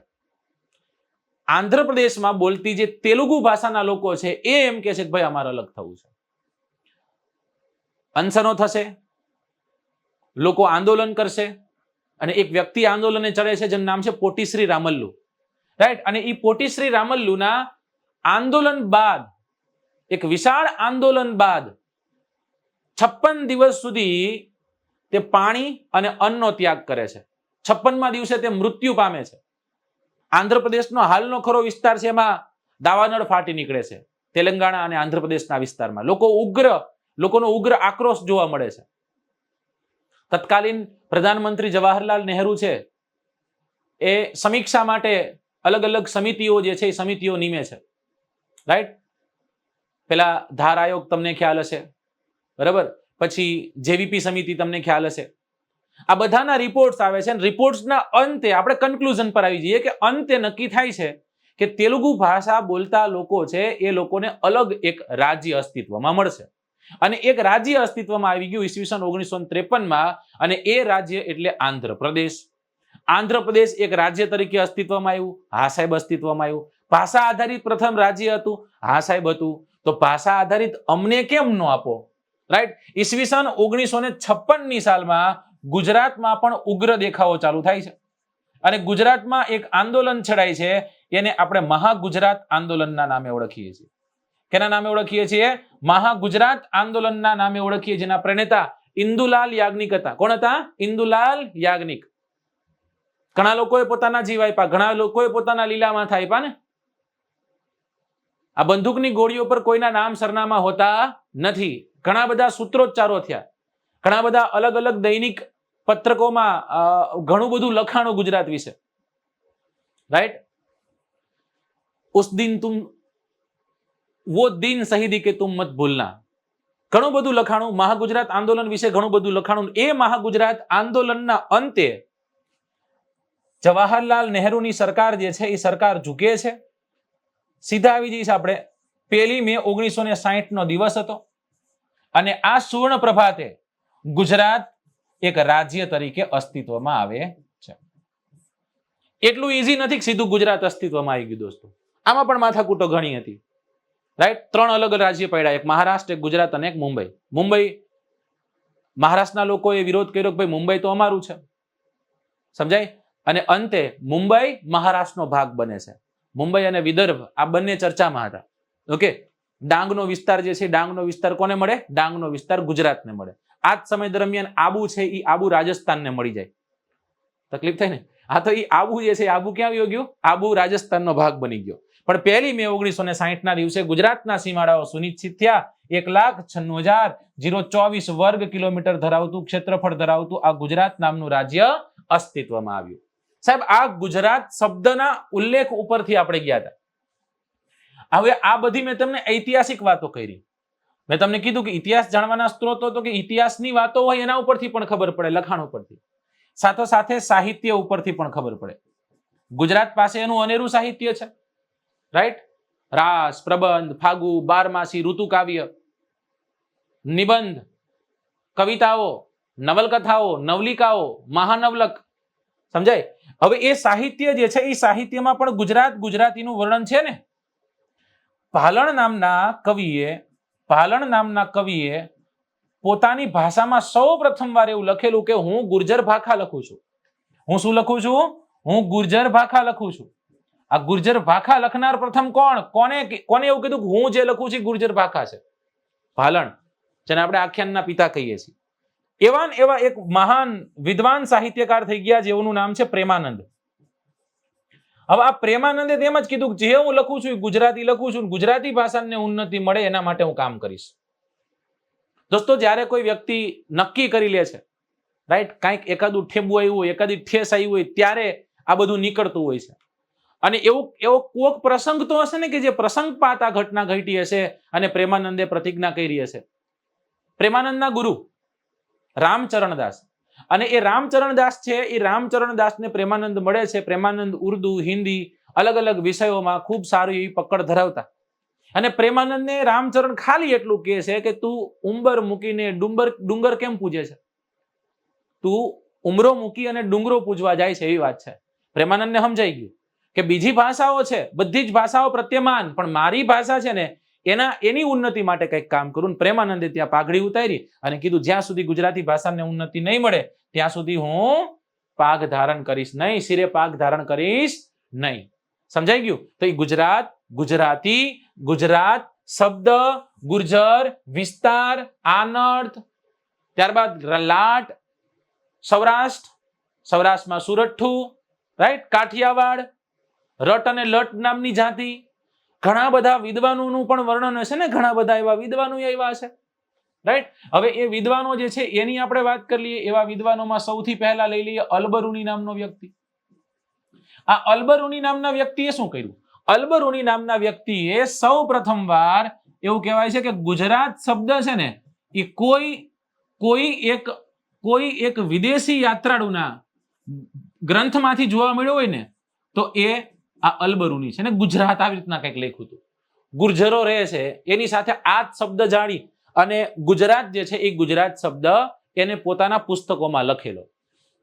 આંધ્રપ્રદેશમાં બોલતી જે તેલુગુ ભાષાના લોકો છે એ એમ કે છે કે ભાઈ અમારે અલગ થવું છે. અનશનો થશે, લોકો આંદોલન કરશે, અને એક વ્યક્તિ આંદોલને ચડે છે જેનું નામ છે પોટીશ્રી રામલ્લુ, રાઈટ. અને એ પોટીશ્રી રામલ્લુના આંદોલન બાદ, એક વિશાળ આંદોલન બાદ 56 દિવસ સુધી તે પાણી અને અન્નનો ત્યાગ કરે છે. 56મા દિવસે તે મૃત્યુ પામે છે. આંધ્રપ્રદેશનો હાલનો ખરો વિસ્તાર છે એમાં દાવાનળ ફાટી નીકળે છે. તેલંગાણા અને આંધ્રપ્રદેશના વિસ્તારમાં લોકોનો ઉગ્ર આક્રોશ જોવા મળે છે. તત્કાલીન પ્રધાનમંત્રી જવાહરલાલ નહેરુ છે એ સમીક્ષા માટે અલગ અલગ સમિતિઓ જે છે એ સમિતિઓ નીમે છે, રાઈટ. પેલા ધાર આયોગ તમને ખ્યાલ હશે, બરાબર. પછી જેવીપી સમિતિ તમને ખ્યાલ હશે. આ બધાના રિપોર્ટ્સ આવે છે, અને રિપોર્ટ્સના અંતે આપણે કન્ક્લુઝન પર આવી જઈએ કે અંતે નક્કી થાય છે કે તેલુગુ ભાષા બોલતા લોકો છે એ લોકોને અલગ એક રાજ્ય અસ્તિત્વમાં મળશે. અને એક રાજ્ય અસ્તિત્વમાં આવી ગયું ઈસવીસન 1953માં, અને એ રાજ્ય એટલે આંધ્રપ્રદેશ. આંધ્રપ્રદેશ એક રાજ્ય તરીકે અસ્તિત્વમાં આવ્યું. હા સાહેબ, અસ્તિત્વમાં આવ્યું. ભાષા આધારિત પ્રથમ રાજ્ય હતું. હા સાહેબ, હતું. તો ભાષા આધારિત અમને કેમ ન આપો, રાઈટ. ઈસવીસન 1956ની સાલમાં ગુજરાતમાં પણ ઉગ્ર દેખાવો ચાલુ થાય છે, અને ગુજરાતમાં એક આંદોલન છેડાય છે, એને આપણે મહાગુજરાત આંદોલનના નામે ઓળખીએ છીએ. કેના નામે ઓળખીએ છીએ? મહાગુજરાત આંદોલનના નામે ઓળખીએ. જેના પ્રણેતા ઇન્દુલાલ યાજ્ઞિક હતા. કોણ હતા? ઇન્દુલાલ યાજ્ઞિક. ઘણા લોકોએ પોતાના જીવ આપ્યા, ઘણા લોકોએ પોતાના લીલા માથા આપ્યા ને. આ બંદૂકની ગોળીઓ પર કોઈના નામ સરનામા હોતા નથી. ઘણા બધા સૂત્રોચ્ચારો થયા, ઘણા બધા અલગ અલગ દૈનિક પત્રકોમાં ઘણું બધું લખાણું ગુજરાત વિશે, રાઈટ. उस दिन तुम वो दिन शहीदी के तुम मत भूलना. ઘણું બધું લખાણું મહાગુજરાત આંદોલન વિશે, ઘણું બધું લખાણું. એ મહાગુજરાત આંદોલનના અંતે જવાહરલાલ નહેરુની સરકાર જે છે એ સરકાર ઝૂકે છે. સીધા આવી જઈશ આપણે 1 મે 1960 નો દિવસ હતો અને આ સુવર્ણ પ્રભાતે ગુજરાત એક રાજ્ય તરીકે અસ્તિત્વમાં આવે છે. એટલું ઈઝી નથી કે સીધું ગુજરાત અસ્તિત્વમાં આવી ગયું દોસ્તો. આમાં પણ માથાકૂટો ઘણી હતી. રાઈટ, 3 અલગ રાજ્ય પડ્યા, એક મહારાષ્ટ્ર, એક ગુજરાત અને એક મુંબઈ. મુંબઈ મહારાષ્ટ્રના લોકોએ વિરોધ કર્યો કે ભાઈ મુંબઈ તો અમારું છે, સમજાય? અને અંતે મુંબઈ મહારાષ્ટ્રનો ભાગ બને છે. મુંબઈ અને વિદર્ભ આ બંને ચર્ચામાં હતા. ઓકે, ડાંગનો વિસ્તાર જે છે, ડાંગનો વિસ્તાર કોને મળે? ડાંગનો વિસ્તાર ગુજરાતને મળે. આ જ સમય દરમિયાન આબુ છે એ આબુ રાજસ્થાનને મળી જાય. તકલીફ થાય ને? આ તો એ આબુ જે છે, આબુ ક્યાં વયો ગયું? આબુ રાજસ્થાનનો ભાગ બની ગયો. પણ 1 મે 1960 ના દિવસે ગુજરાતના સીમાડાઓ સુનિશ્ચિત થયા. 1,96,024 વર્ગ કિલોમીટર ધરાવતું ક્ષેત્રફળ ધરાવતું આ ગુજરાત નામનું રાજ્ય અસ્તિત્વમાં આવ્યું. સાહેબ, આ ગુજરાત શબ્દના ઉલ્લેખ ઉપરથી આપણે ગયા હતા. હવે આ બધી મેં તમને ઐતિહાસિક વાતો કરી. મેં તમને કીધું કે ઇતિહાસ જાણવાના સ્ત્રોતો તો કે ઇતિહાસની વાતો હોય એના ઉપરથી પણ ખબર પડે, લખાણ ઉપરથી. સાથે સાહિત્ય ઉપરથી પણ ખબર પડે. ગુજરાત પાસે એનું અનેરું સાહિત્ય છે. રાઈટ, રાસ, પ્રબંધ, ફાગુ, બારમાસી, ઋતુકાવ્ય, નિબંધ, કવિતાઓ, નવલકથાઓ, નવલિકાઓ, મહાનવલક, સમજાય? હવે એ સાહિત્ય જે છે એ સાહિત્યમાં પણ ગુજરાતીનું વર્ણન છે ને. ભાલણ નામના કવિએ પોતાની ભાષામાં સૌ પ્રથમવાર એવું લખેલું કે હું ગુર્જર ભાખા લખું છું. હું શું લખું છું? હું ગુર્જર ભાખા લખું છું. આ ગુર્જર ભાખા લખનાર પ્રથમ કોને એવું કીધું કે હું જે લખું છું ગુર્જર ભાખા છે? ભાલણ, જેને આપણે આખ્યાનના પિતા કહીએ છીએ. એવા એક મહાન વિદ્વાન સાહિત્યકાર થઈ ગયા જેઓનું નામ છે પ્રેમાનંદ. હવે આ પ્રેમાનંદે તેમ જ કીધું કે જે હું લખું છું ગુજરાતી લખું છું, ગુજરાતી ભાષાને ઉન્નતિ મળે એના માટે હું કામ કરીશ. દોસ્તો, જ્યારે કોઈ વ્યક્તિ નક્કી કરી લે છે, રાઈટ, કાંઈક એકાદું ઠેબું આવ્યું હોય, એકાદી ઠેસ આવી હોય, ત્યારે આ બધું નીકળતું હોય છે. અને એવો કોક પ્રસંગ તો હશે ને કે જે પ્રસંગપાત આ ઘટના ઘટી હશે અને પ્રેમાનંદે પ્રતિજ્ઞા કરી હશે. પ્રેમાનંદના ગુરુ રામચરણદાસ, અને એ રામચરણદાસ છે, એ રામચરણદાસને પ્રેમાનંદ મળે છે. પ્રેમાનંદ ઉર્દુ, હિન્દી, અલગ અલગ વિષયોમાં ખૂબ સારી એવી પકડ ધરાવતા. અને પ્રેમાનંદને રામચરણ ખાલી એટલું કહે છે કે તું ઉંબર મૂકીને ડુંગર કેમ પૂજે છે? તું ઉમરો મૂકી અને ડુંગરો પૂજવા જાય છે, એવી વાત છે. પ્રેમાનંદને સમજાઈ ગયું કે બીજી ભાષાઓ છે, બધી જ ભાષાઓ પ્રત્યમાન, પણ મારી ભાષા છે ને એની ઉન્નતિ માટે કંઈક કામ કરું. પ્રેમાનંદે ત્યાં પાઘડી ઉતારી અને કીધું જ્યાં સુધી ગુજરાતી ભાષાને ઉન્નતિ નહીં મળે ત્યાં સુધી હું પાઘ ધારણ કરીશ નહીં, શિરે પાઘ ધારણ કરીશ નહીં. સમજાઈ ગયું? તો એ ગુજરાત, ગુજરાતી, ગુજરાત શબ્દ, ગુર્જર, વિસ્તાર, આનર્થ, ત્યારબાદ લાટ, સૌરાષ્ટ્રમાં સુરઠ્ઠું, રાઈટ, કાઠિયાવાડ, રટ અને લટ નામની જાતિ. ઘણા બધા વિદ્વાનોનું પણ વર્ણન હશે ને, ઘણા બધા એવા વિદ્વાનો આવ્યા છે, રાઈટ. હવે એ વિદ્વાનો જે છે એની આપણે વાત કરી લઈએ. એવા વિદ્વાનોમાં સૌથી પહેલા લઈ લઈએ અલબરુની નામનો વ્યક્તિ. આ અલબરુની નામના વ્યક્તિએ શું કર્યું? અલબરુની નામના વ્યક્તિએ સૌ પ્રથમવાર એવું કહેવાય છે કે ગુજરાત શબ્દ છે ને એ કોઈ એક વિદેશી યાત્રાળુના ગ્રંથમાંથી જોવા મળ્યો હોય ને તો એ આ અલબરુની છે ને. ગુજરાત આવી રીતના કંઈક લખ્યું હતું. ગુર્જરો રહે છે એની સાથે આ જ શબ્દ જાણી અને ગુજરાત જે છે એ ગુજરાત શબ્દ એને પોતાના પુસ્તકોમાં લખેલો.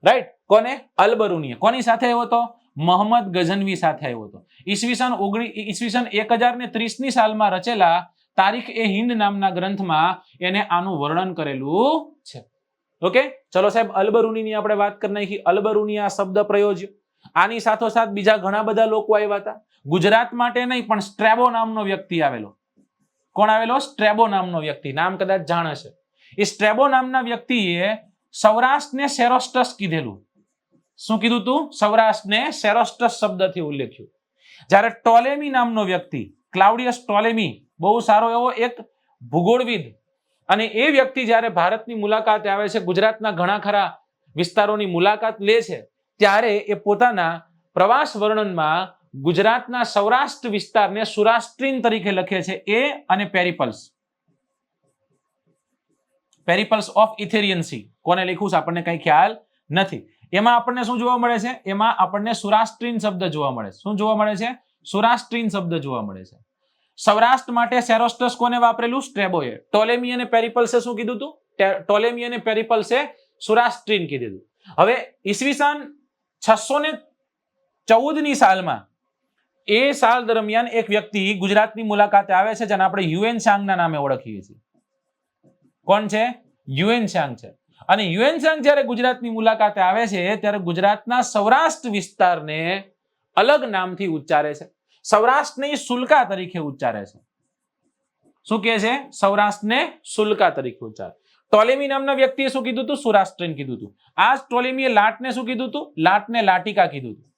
રાઈટ, કોને? અલબરુની. કોની સાથે આવ્યો હતો? મોહમ્મદ ગઝનવી સાથે આવ્યો હતો. ઈસવીસન 1030 ની સાલમાં રચેલા તારીખ એ હિન્દ નામના ગ્રંથમાં એને આનું વર્ણન કરેલું છે. ઓકે, ચલો સાહેબ, અલબરુની આપણે વાત કરી નાખી. અલબરુની આ શબ્દ પ્રયોજ્યો. આની સાથોસાથ બીજા ઘણા બધા લોકો આવ્યા હતા. ગુજરાત માટે નહીં પણ સ્ટ્રેબો નામનો વ્યક્તિ આવેલો. કોણ આવેલો? સ્ટ્રેબો નામનો વ્યક્તિ. નામ કદાચ જાણે છે. એ સ્ટ્રેબો નામના વ્યક્તિએ સૌરાષ્ટ્રને સેરોસ્ટસ કીધેલું. શું કીધું તું? સૌરાષ્ટ્રને સેરોસ્ટસ શબ્દથી ઉલ્લેખ્યું. જ્યારે ટોલેમી નામનો વ્યક્તિ, ક્લાઉડિયસ ટોલેમી, બહુ સારો એવો એક ભૂગોળવિદ, અને એ વ્યક્તિ જ્યારે ભારતની મુલાકાતે આવે છે, ગુજરાતના ઘણા ખરા વિસ્તારોની મુલાકાત લે છે, ત્યારે એ પોતાના પ્રવાસ વર્ણનમાં ગુજરાતના સૌરાષ્ટ્ર વિસ્તારને સુરાસ્ટ્રીન તરીકે લખે છે એ અને પેરિપલ્સ ઓફ ઇથેરિયન સી કોને લખ્યું છે આપણને કઈ ખ્યાલ નથી. એમાં આપણને શું જોવા મળે છે? એમાં આપણને સુરાસ્ટ્રીન શબ્દ જોવા મળે છે. શું જોવા મળે છે? સુરાસ્ટ્રીન શબ્દ જોવા મળે છે. સૌરાષ્ટ્ર માટે સેરોસ્ટસ કોને વાપરેલું? સ્ટ્રેબોએ. ટોલેમી અને પેરિપલ્સે શું કીધું હતું? ટોલેમી અને પેરિપલ્સે સુરાસ્ટ્રીન કીધું. હવે ઈસવીસન 614 ની સાલમાં એ સાલ દરમિયાન એક વ્યક્તિ ગુજરાતની મુલાકાતે આવે છે જેને આપણે યુએન સાંગના નામે ઓળખીએ છીએ. કોણ છે? યુએન સાંગ છે. અને યુએન સાંગ જ્યારે ગુજરાતની મુલાકાતે આવે છે ત્યારે ગુજરાતના સૌરાષ્ટ્ર વિસ્તારને અલગ નામથી ઉચ્ચારે છે. સૌરાષ્ટ્રને સુલકા તરીકે ઉચ્ચારે છે. શું કહે છે? સૌરાષ્ટ્રને સુલકા તરીકે ઉચ્ચારે. ટોલેમી નામના વ્યક્તિએ શું કીધું હતું? સુરાસ્ટ્રીન કીધું હતું. આ જ ટોલેમીએ લાટને શું કીધું હતું? લાટને લાટિકા કીધું હતું.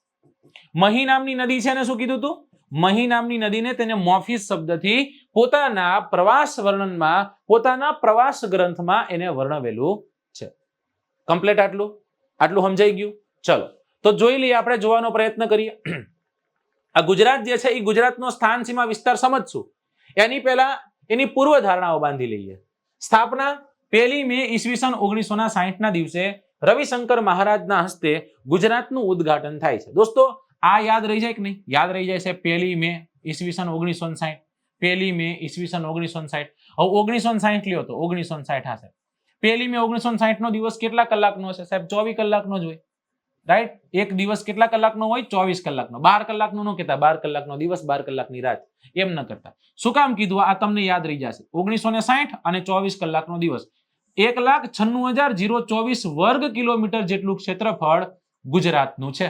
મહી નામની નદી છે ને શું કીધું હતું? મહી નામની નદીને તેને મોફિસ શબ્દથી પોતાના પ્રવાસ વર્ણનમાં, પોતાના પ્રવાસ ગ્રંથમાં એને વર્ણવેલું છે. કમ્પ્લીટ આટલું સમજાઈ ગયું? ચલો તો જોઈ લઈએ, આપણે જોવાનો પ્રયત્ન કરીએ. આ ગુજરાત જે છે એ ગુજરાતનો સ્થાન સીમા વિસ્તાર સમજશું એની પહેલા એની પૂર્વ ધારણાઓ બાંધી લઈએ. સ્થાપના 1 મે ઈસવીસન 1960 ના દિવસે રવિશંકર મહારાજના હસ્તે ગુજરાતનું ઉદ્ઘાટન થાય છે. દોસ્તો આ યાદ રહી જાય કે નહીં? યાદ રહી જાય છે. 1 મે ઈસવીસન 1960. 1 મે ઈસવીસન 1960. હવે 1960 લ્યો તો 1960 હશે. 1 મે 1960 નો દિવસ કેટલા કલાકનો હશે સાહેબ? 24 કલાકનો જ હોય. રાઈટ? એક દિવસ કેટલા કલાકનો હોય? 24 કલાકનો. 12 કલાકનો ન કહેતા, 12 કલાકનો દિવસ, 12 કલાકની રાત, એમ ન કરતા. શું કામ કીધું? આ તમને યાદ રહી જશે. 1960 અને 24 કલાકનો દિવસ. 1,96,024 વર્ગ કિલોમીટર જેટલું ક્ષેત્રફળ ગુજરાતનું છે.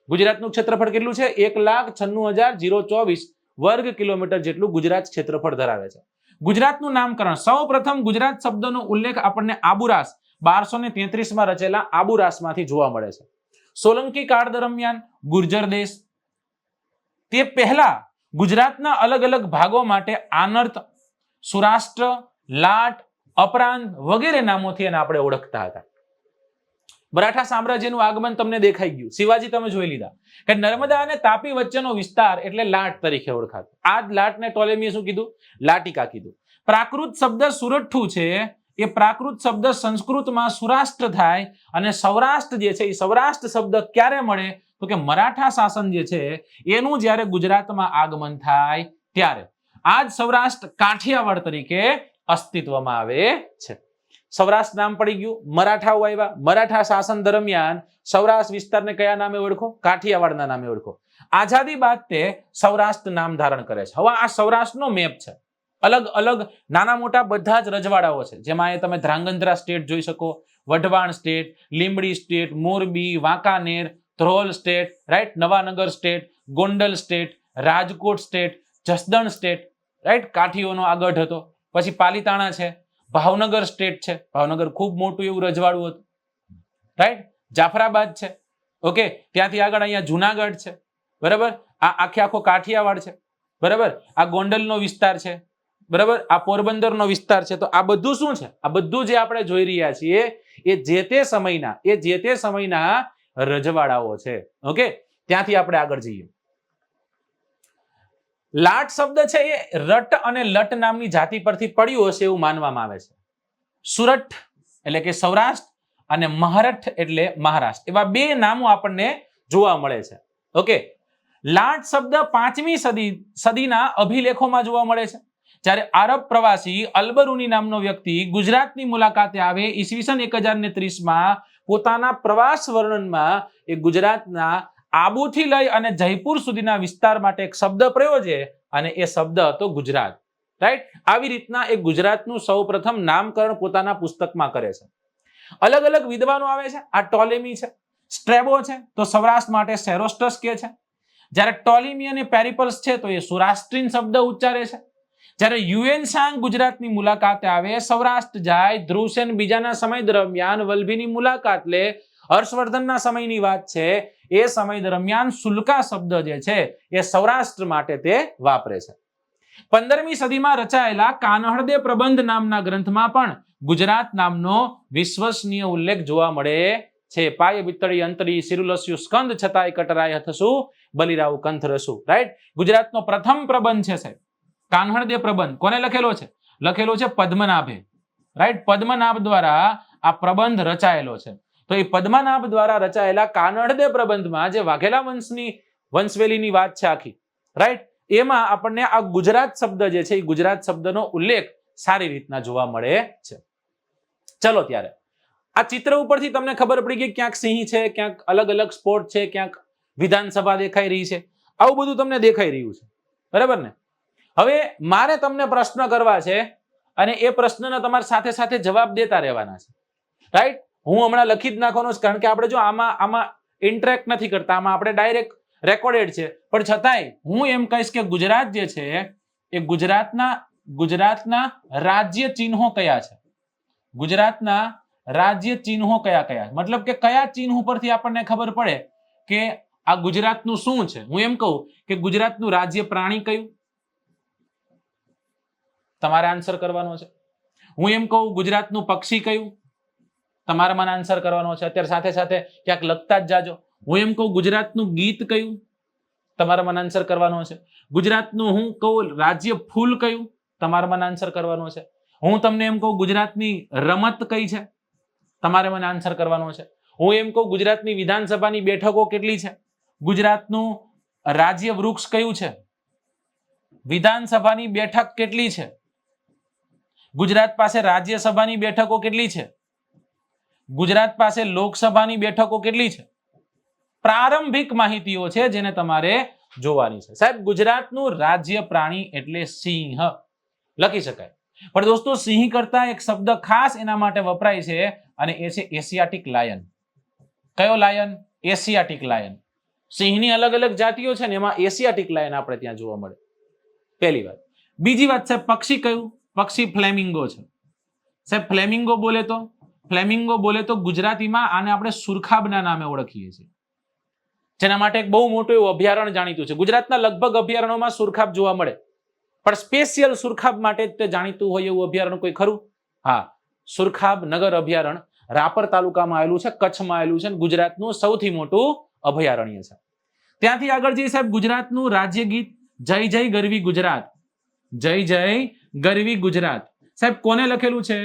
ગુજરાતનું ક્ષેત્રફળ કેટલું છે? 1,96,024 વર્ગ કિલોમીટર જેટલું ગુજરાત ક્ષેત્રફળ ધરાવે છે. ગુજરાતનું નામકરણ, સૌ પ્રથમ ગુજરાત શબ્દનો ઉલ્લેખ આપણને આબુરાસ 1233 માં રચેલા આબુરાસમાંથી જોવા મળે છે. સોલંકી કાળ દરમિયાન ગુર્જર દેશ, તે પહેલા ગુજરાતના અલગ અલગ ભાગો માટે આનર્ત, સુરાષ્ટ્ર, લાટ, અપરાંત વગેરે નામોથી એને આપણે ઓળખતા હતા. મરાઠા સામ્રાજ્યનું આગમન તમને દેખાઈ ગયું. શિવાજી તમે જોઈ લીધા કે નર્મદા અને તાપી વચ્ચેનો વિસ્તાર એટલે લાટ તરીકે ઓળખાતો. આ જ લાટને ટોલેમીએ શું કીધું? લાટિકા કીધું. પ્રાકૃત શબ્દ સુરઠ્ઠું છે એ પ્રાકૃત શબ્દ સંસ્કૃતમાં સુરાષ્ટ્ર થાય અને સૌરાષ્ટ્ર જે છે એ સૌરાષ્ટ્ર શબ્દ ક્યારે મળે? તો કે મરાઠા શાસન જે છે એનું જ્યારે ગુજરાતમાં આગમન થાય ત્યારે. આ જ સૌરાષ્ટ્ર કાઠિયાવાડ તરીકે અસ્તિત્વમાં આવે છે. સૌરાષ્ટ્ર નામ પડી ગયું. મરાઠાઓ આવ્યા. મરાઠા શાસન દરમિયાન સૌરાષ્ટ્ર વિસ્તારને કયા નામે ઓળખો? કાઠિયાવાડના નામે ઓળખો. આઝાદી બાદ તે સૌરાષ્ટ્ર નામ ધારણ કરે છે. હવે આ સૌરાષ્ટ્રનો મેપ છે. અલગ અલગ નાના મોટા બધા જ રજવાડાઓ છે. જેમાં તમે ધ્રાંગધ્રા સ્ટેટ જોઈ શકો, Wadhwan state, Limbdi state, Morbi, Wankaner, Dhrol state, right, Nawanagar state, Gondal state, Rajkot state, Jasdan state, right, કાઠીઓનો આ ગઢ હતો. પછી પાલીતાણા છે, ભાવનગર સ્ટેટ છે. ભાવનગર ખૂબ મોટું એવું રજવાડું હતું. રાઈટ, જાફરાબાદ છે. ઓકે, ત્યાંથી આગળ અહીંયા જુનાગઢ છે. બરાબર, આ આખો કાઠિયાવાડ છે. બરાબર, આ ગોંડલનો વિસ્તાર છે. બરાબર, આ પોરબંદરનો વિસ્તાર છે. તો આ બધું શું છે? આ બધું જે આપણે જોઈ રહ્યા છીએ એ જે તે સમયના રજવાડાઓ છે. ઓકે, ત્યાંથી આપણે આગળ જઈએ. લાટ શબ્દ છે એ રટ અને લટ નામની જાતિ પરથી પડ્યું હશે એવું માનવામાં આવે છે. સુરઠ એટલે કે સૌરાષ્ટ્ર અને મહારઠ એટલે મહારાષ્ટ્ર, એવા બે નામો આપણને જોવા મળે છે. ઓકે, લાટ શબ્દ 5મી સદીના અભિલેખોમાં જોવા મળે છે. જ્યારે આરબ પ્રવાસી અલબરૂની નામનો વ્યક્તિ ગુજરાતની મુલાકાતે આવે ઈસવીસન 1030માં પોતાના પ્રવાસ વર્ણનમાં એ ગુજરાતના આબુથી લઈ અને જયપુર સુધીના વિસ્તાર માટે એક શબ્દ પ્રયોજે અને એ શબ્દ હતો ગુજરાત. રાઈટ, આવી રીતના એક ગુજરાતનું સૌપ્રથમ નામકરણ પોતાના પુસ્તકમાં કરે છે. અલગ અલગ વિદ્વાનો આવે છે. આ ટોલેમી છે, સ્ટ્રેબો છે તો સૌરાષ્ટ્ર માટે સેરોસ્ટસ કહે છે. જ્યારે ટોલેમી અને પેરિપલ્સ છે તો એ સુરાસ્ટ્રીન શબ્દ ઉચ્ચારે છે. જ્યારે યુએન સાંગ ગુજરાતની મુલાકાતે આવે, સૌરાષ્ટ્ર જાય, ધ્રુવસેન બીજાના સમય દરમિયાન વલ્લભીની મુલાકાત લે, હર્ષવર્ધનના સમયની વાત છે, એ સમય દરમિયાન સુલકા શબ્દ જે છે એ સૌરાષ્ટ્ર માટે તે વાપરે છે. 15મી સદીમાં રચાયેલા કાનહળદે પ્રબંધ નામના ગ્રંથમાં પણ ગુજરાત નામનો વિશ્વસનીય ઉલ્લેખ જોવા મળે છે. પાય બિતળી અંતરી સિરુલસ્યુ સ્કંદ છતાંય કટરાય હથસુ બલિરાવ કંથરસુ, રાઈટ. ગુજરાતનો પ્રથમ પ્રબંધ છે સાહેબ કાન્હણદેવ પ્રબંધ. કોને લખેલો છે? લખેલો છે પદ્મનાભે, રાઈટ. પદ્મનાભ દ્વારા આ પ્રબંધ રચાયેલો છે. તો એ પદ્મનાભ દ્વારા રચાયેલા કાન્હણદેવ પ્રબંધમાં જે વાઘેલા વંશવેલીની વાત છે આખી, રાઈટ, એમાં આપણને આ ગુજરાત શબ્દ જે છે એ ગુજરાત શબ્દનો ઉલ્લેખ સારી રીતના જોવા મળે છે. ચલો ત્યારે આ ચિત્ર ઉપરથી તમને ખબર પડી ગઈ ક્યાંક સિંહ છે, ક્યાંક અલગ અલગ સ્પોટ છે, ક્યાંક વિધાનસભા દેખાઈ રહી છે. આવું બધું તમને દેખાઈ રહ્યું છે, બરાબર ને? હવે મારે તમને પ્રશ્ન કરવા છે અને એ પ્રશ્નનો તમારે સાથે સાથે જવાબ દેતા રહેવાના છે, રાઈટ. હું હમણાં લખી જ નાખવાનો છે કારણ કે આપણે જો આમાં ઇન્ટરેક્ટ નથી કરતા, આમાં આપણે ડાયરેક્ટ રેકોર્ડેડ છે, પણ છતાંય હું એમ કહીશ કે ગુજરાત જે છે એ ગુજરાતના રાજ્ય ચિહ્નો કયા છે? ગુજરાતના રાજ્ય ચિહ્નો કયા કયા? મતલબ કે કયા ચિહ્ન પરથી આપણને ખબર પડે કે આ ગુજરાતનું શું છે? હું એમ કહું કે ગુજરાતનું રાજ્ય પ્રાણી કયું? તમારે આન્સર કરવાનો છે. હું એમ કહું ગુજરાતનું પક્ષી કયું? તમારે મને આન્સર કરવાનો છે. અત્યારે સાથે સાથે ક્યાંક લખતા જ જાજો. હું એમ કહું ગુજરાતનું ગીત કયું? તમારે મને આન્સર કરવાનો છે. ગુજરાતનું હું કહું રાજ્ય ફૂલ કયું? તમારે મને આન્સર કરવાનો છે. હું તમને એમ કહું ગુજરાતની રમત કઈ છે? તમારે મને આન્સર કરવાનો છે. હું એમ કહું ગુજરાતની વિધાનસભાની બેઠકો કેટલી છે? ગુજરાતનું રાજ્ય વૃક્ષ કયું છે? વિધાનસભાની બેઠક કેટલી છે? ગુજરાત પાસે રાજ્યસભાની બેઠકો કેટલી છે? ગુજરાત પાસે લોકસભાની બેઠકો કેટલી છે? પ્રારંભિક માહિતીઓ છે જેને તમારે જોવાની છે. સાહેબ ગુજરાતનું રાજ્ય પ્રાણી એટલે સિંહ લખી શકાય. પણ દોસ્તો સિંહ કરતા એક શબ્દ ખાસ એના માટે વપરાય છે અને એ છે એશિયાટિક લાયન. કયો લાયન? Asiatic lion. સિંહની અલગ અલગ જાતિઓ છે ને એમાં એશિયાટિક લાયન આપણે ત્યાં જોવા મળે. પહેલી વાત. બીજી વાત છે પક્ષી કયું? પક્ષી ફ્લેમિંગો છે. સાહેબ ફ્લેમિંગો બોલે તો ગુજરાતીમાં આને આપણે સુરખાબના નામે ઓળખીએ છીએ, જેના માટે એક બહુ મોટું એવું અભયારણ્ય જાણીતું છે. ગુજરાતના લગભગ અભયારણ્યોમાં સુરખાબ જોવા મળે, પણ સ્પેશિયલ સુરખાબ માટે તે જાણીતું હોય એવું અભયારણ્ય કોઈ ખરું? હા, સુરખાબ નગર અભયારણ્ય રાપર તાલુકામાં આવેલું છે, કચ્છમાં આવેલું છે, ગુજરાતનું સૌથી મોટું અભયારણ્ય છે. ત્યાંથી આગળ જઈએ સાહેબ ગુજરાતનું રાજ્ય ગીત જય જય ગરવી ગુજરાત. જય જય ગરવી ગુજરાત સાહેબ કોને લખેલું છે?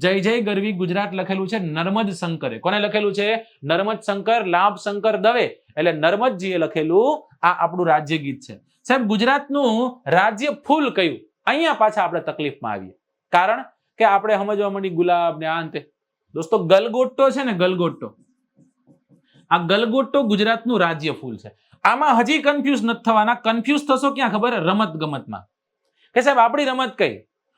જય જય ગરવી ગુજરાત લખેલું છે નર્મદ શંકરે. કોને લખેલું છે? નર્મદ શંકર લાભ શંકર દવે, એટલે નર્મદજીએ લખેલું આ આપણું રાજ્ય ગીત છે. સાહેબ ગુજરાતનું રાજ્ય ફૂલ કયું? અહીંયા પાછા આપણે તકલીફમાં આવીએ, કારણ કે આપણે સમજવા માંડી ગુલાબ ને આ અંતે. દોસ્તો ગલગોટો છે ને, ગલગોટો, આ ગલગોટો ગુજરાતનું રાજ્ય ફૂલ છે. આમાં હજી કન્ફ્યુઝ નથી થવાના. કન્ફ્યુઝ થશો ક્યાં ખબર? રમત ગમતમાં કે સાહેબ આપણી રમત કઈ?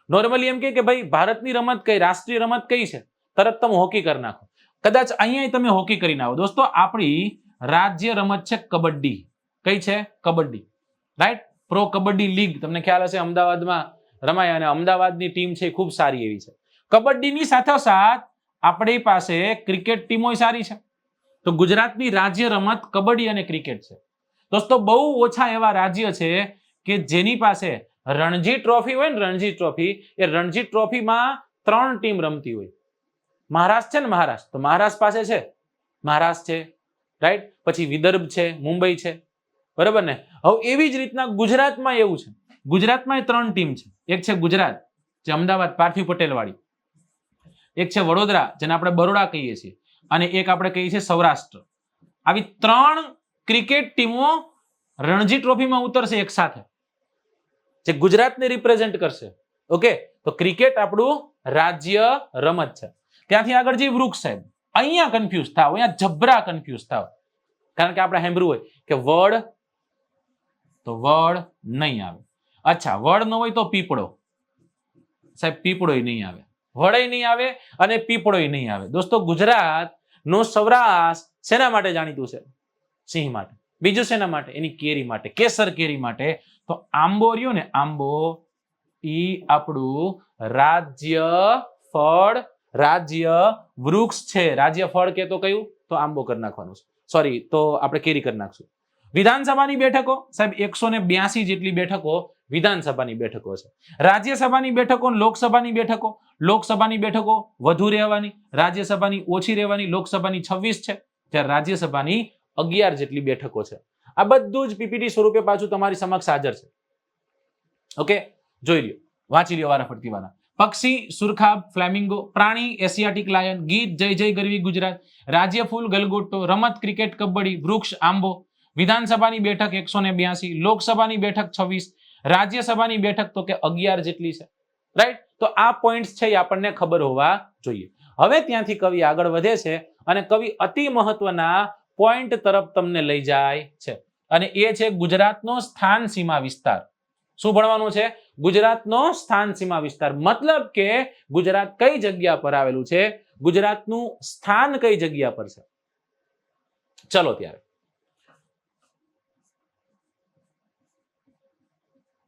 નોર્મલી એમ કે ભાઈ ભારતની રમત કઈ, રાષ્ટ્રીય રમત કઈ છે? તરત તમે હોકી કરી નાખો. કદાચ અહીંયા તમે હોકી કરીને આવો. દોસ્તો આપણી રાજ્ય રમત છે કબડ્ડી. કઈ છે? Kabaddi, right. Pro kabaddi league તમને ખ્યાલ હશે અમદાવાદમાં રમાય અને અમદાવાદની ટીમ છે ખૂબ સારી એવી છે. કબડ્ડીની સાથોસાથ આપણી પાસે ક્રિકેટ ટીમો સારી છે. તો ગુજરાતની રાજ્ય રમત કબડ્ડી અને ક્રિકેટ છે. દોસ્તો બહુ ઓછા એવા રાજ્ય છે કે જેની પાસે રણજી ટ્રોફી હોય ને, રણજી ટ્રોફી, એ રણજી ટ્રોફીમાં 3 ટીમ રમતી હોય. મહારાષ્ટ્ર છે ને, મહારાષ્ટ્ર, તો મહારાષ્ટ્ર પાસે છે, મહારાષ્ટ્ર છે, રાઈટ. પછી વિદર્ભ છે, મુંબઈ છે, બરાબર ને? હવે એવી જ રીતના ગુજરાતમાં એવું છે. ગુજરાતમાં 3 ટીમ છે. એક છે ગુજરાત, જે અમદાવાદ પાર્થિવ પટેલ વાળી. એક છે વડોદરા, જેને આપણે બરોડા કહીએ છીએ, અને એક આપણે કહીએ છીએ સૌરાષ્ટ્ર. આવી 3 ક્રિકેટ ટીમો રણજી ટ્રોફીમાં ઉતરશે એક સાથે, જે ગુજરાતને રિપ્રેઝેન્ટ કરશે. ઓકે, તો ક્રિકેટ આપણું રાજ્ય રમત છે. ત્યાંથી આગળ જે વૃક્ષ સાહેબ, અહીંયા કન્ફ્યુઝ થાવ, અહીંયા જબરા કન્ફ્યુઝ થાવ, કારણ કે આપણે સાંભળ્યું હોય કે વડ, તો વડ નહીં આવે. અચ્છા, વડ ન હોય તો પીપળો. સાહેબ પીપળોય નહીં આવે, વડય નહીં આવે અને પીપળોય નહીં આવે. દોસ્તો ગુજરાત નો સૌરાષ્ટ્ર શેના માટે જાણીતું છે? સિંહ માટે. બીજું શેના માટે? એની કેરી માટે, કેસર કેરી માટે. તો આંબો રહ્યો ને, આંબો ઈ આપણું રાજ્ય ફળ, રાજ્ય વૃક્ષ છે. રાજ્ય ફળ કે તો કયું? તો આંબો કરી નાખવાનું છે. સોરી, તો આપણે કેરી કરી નાખશું. વિધાનસભાની બેઠકો સાહેબ 182 જેટલી બેઠકો વિધાનસભાની બેઠકો છે. રાજ્યસભાની બેઠકો, લોકસભાની બેઠકો, લોકસભાની બેઠકો વધુ રહેવાની, રાજ્યસભાની ઓછી રહેવાની. લોકસભાની 26 છે, જ્યારે રાજ્યસભાની 11 જેટલી બેઠકો છે. આ બધું જ પીપીટી સ્વરૂપે પાછું તમારી સમક્ષ હાજર છે. ઓકે, જોઈ લ્યો, વાંચી લ્યો વારાફરતી વાના. પક્ષી સુરખાબ ફ્લેમિંગો, પ્રાણી એશિયાટિક લાયન, ગીત જય જય ગરવી ગુજરાત, રાજ્ય ફૂલ ગલગોટો, રમત ક્રિકેટ કબડ્ડી, વૃક્ષ આંબો, વિધાનસભાની બેઠક 182, લોકસભાની બેઠક 26, રાજ્યસભાની બેઠક તો કે 11 જેટલી છે. રાઈટ, તો આ પોઈન્ટ્સ છે એ આપણને ખબર હોવા જોઈએ. હવે ત્યાંથી કવિ આગળ વધે છે અને કવિ અતિ મહત્વના પોઈન્ટ તરફ તમને લઈ જાય છે અને એ છે ગુજરાતનો સ્થાન સીમા વિસ્તાર. શું ભણવાનું છે? ગુજરાતનો સ્થાન સીમા વિસ્તાર, મતલબ કે ગુજરાત કઈ જગ્યા પર આવેલું છે, ગુજરાતનું સ્થાન કઈ જગ્યા પર છે. ચલો ત્યારે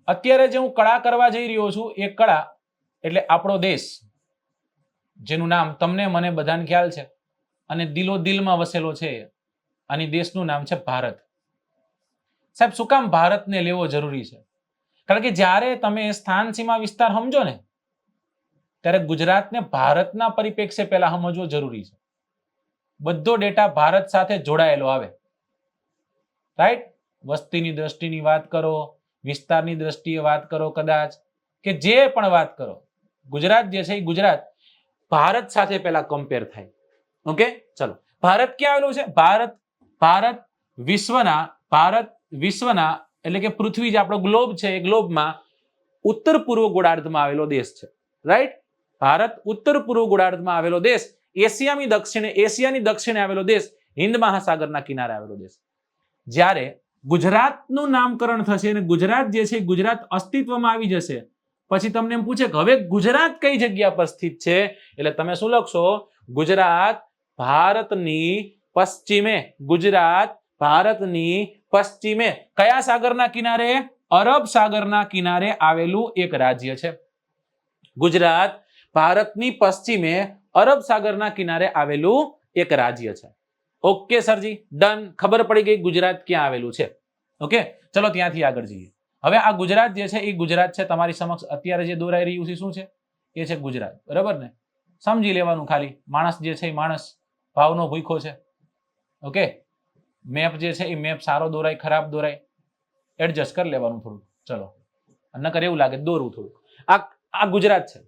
અત્યારે જે હું કળા કરવા જઈ રહ્યો છું એ કળા એટલે આપણો દેશ, જેનું નામ તમને મને બધાને ખ્યાલ છે અને દિલો દિલમાં વસેલો છે, અને દેશનું નામ છે ભારત. સાહેબ, શું કામ ભારતને લેવો જરૂરી છે? કારણ કે જ્યારે તમે સ્થાન સીમા વિસ્તાર સમજો ને ત્યારે ગુજરાતને ભારતના પરિપ્રેક્ષ્ય પહેલા સમજવો જરૂરી છે. બધો ડેટા ભારત સાથે જોડાયેલો આવે. રાઈટ, વસ્તીની દ્રષ્ટિની વાત કરો, વિસ્તારની દ્રષ્ટિએ વાત કરો, કદાચ કે જે પણ વાત કરો, ગુજરાત જે છે એ ગુજરાત ભારત સાથે પહેલા કમ્પેર થાય. ઓકે, ચલો, ભારત ક્યાં આવેલું છે? ભારત વિશ્વના એટલે કે પૃથ્વી જે આપણો ગ્લોબ છે એ ગ્લોબમાં ઉત્તર પૂર્વ ગોળાર્ધમાં આવેલો દેશ છે. રાઈટ, ભારત ઉત્તર પૂર્વ ગોળાર્ધમાં આવેલો દેશ, એશિયાની દક્ષિણે આવેલો દેશ, હિન્દ મહાસાગરના કિનારે આવેલો દેશ. જ્યારે ગુજરાતનું નામકરણ થશે અને ગુજરાત જે છે ગુજરાત અસ્તિત્વમાં આવી જશે, પછી તમને એમ પૂછે કે હવે ગુજરાત કઈ જગ્યા પર સ્થિત છે, એટલે તમે શું લખશો? ગુજરાત ભારતની પશ્ચિમે કયા સાગરના કિનારે? અરબ સાગરના કિનારે આવેલું એક રાજ્ય છે. ગુજરાત ભારતની પશ્ચિમે અરબ સાગરના કિનારે આવેલું એક રાજ્ય છે. ઓકે સરજી, ડન, ખબર પડી ગઈ ગુજરાત ક્યાં આવેલું છે. ઓકે, ચલો ત્યાંથી આગળ જઈએ. હવે આ ગુજરાત જે છે એ ગુજરાત છે તમારી સમક્ષ અત્યારે જે દોરાઈ રહ્યું છે, શું છે? એ છે ગુજરાત. બરાબર ને? સમજી લેવાનું, ખાલી માણસ જે છે એ માણસ ભાવનો ભૂખો છે. ઓકે, મેપ જે છે એ મેપ સારો દોરાય ખરાબ દોરાય એડજસ્ટ કરી લેવાનું થોડું. ચલો, નકર એવું લાગે દોરવું થોડું. આ ગુજરાત છે.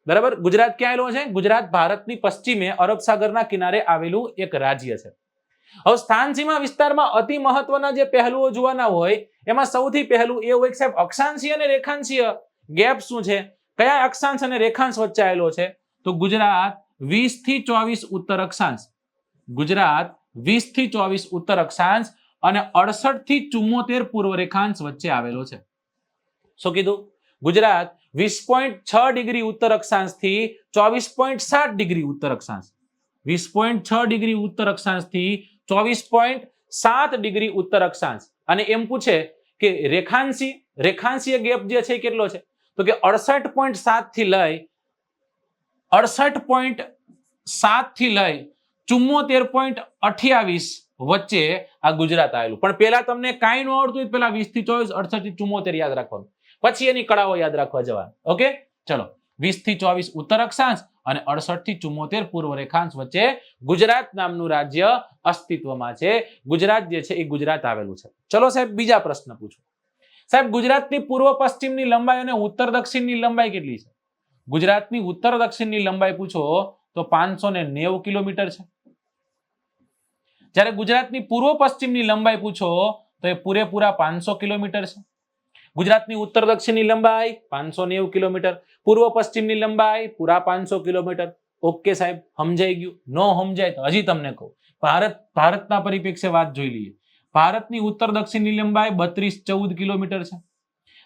બરાબર, ગુજરાત ક્યાં આવેલું છે? ગુજરાત ભારતની પશ્ચિમે અરબ સાગરના કિનારે આવેલું એક રાજ્ય છે. હવે સ્થાન સીમા વિસ્તારમાં અતિ મહત્વના જે પહેલુઓ જોવાના હોય એમાં સૌથી પહેલું એ હોય કે સાહેબ અક્ષાંશીય અને રેખાંશીય ગેપ શું છે? કયા અક્ષાંશ અને રેખાંશ વચ્ચે આવેલો છે? તો ગુજરાત 20 થી 24 ઉત્તર અક્ષાંશ, ગુજરાત 20 થી 24 ઉત્તર અક્ષાંશ અને 68 થી 74 પૂર્વ રેખાંશ વચ્ચે આવેલો છે. શું કીધું? ગુજરાત 20.6 ડિગ્રી ઉત્તર અક્ષાંશ થી 24.7 ડિગ્રી ઉત્તર અક્ષાંશ, 20.6 ડિગ્રી ઉત્તર અક્ષાંશ થી 24.7 ડિગ્રી ઉત્તર અક્ષાંશ. અને એમ પૂછે કે રેખાંશીય ગેપ જે છે કેટલો છે? તો કે 68.7 થી લઈ 74.28 વચ્ચે આ ગુજરાત આવેલું. પણ પેલા તમને કાંઈ ન આવડતું, પેલા 20 થી 24, 68 થી 74 યાદ રાખવાનું, પછી એની કળાઓ યાદ રાખવા જવાનું. ઓકે, ચલો, 20 થી 24 ઉત્તર અક્ષાંશ અને 68 થી 74 પૂર્વ રેખાંશ વચ્ચે ગુજરાત નામનું રાજ્ય અસ્તિત્વમાં છે. ગુજરાત જે છે એ ગુજરાત આવેલું છે. ચલો સાહેબ, બીજા પ્રશ્ન પૂછો. સાહેબ, ગુજરાતની પૂર્વ પશ્ચિમની લંબાઈ અને ઉત્તર દક્ષિણની લંબાઈ કેટલી છે? ગુજરાતની ઉત્તર દક્ષિણની લંબાઈ પૂછો તો 590 કિલોમીટર છે. જ્યારે ગુજરાતની પૂર્વ પશ્ચિમની લંબાઈ પૂછો તો એ પૂરેપૂરા 500 કિલોમીટર છે. ગુજરાતની ઉત્તર દક્ષિણની લંબાઈ 590 કિલોમીટર, પૂર્વ પશ્ચિમની લંબાઈ પૂરા 500 કિલોમીટર. ઓકે સાહેબ, સમજાઈ ગયું? ન સમજાય તો હજી તમને કહું, ભારતના પરિપ્રેક્ષ્ય વાત જોઈ લઈએ. ભારતની ઉત્તર દક્ષિણની લંબાઈ 32-14 કિલોમીટર છે,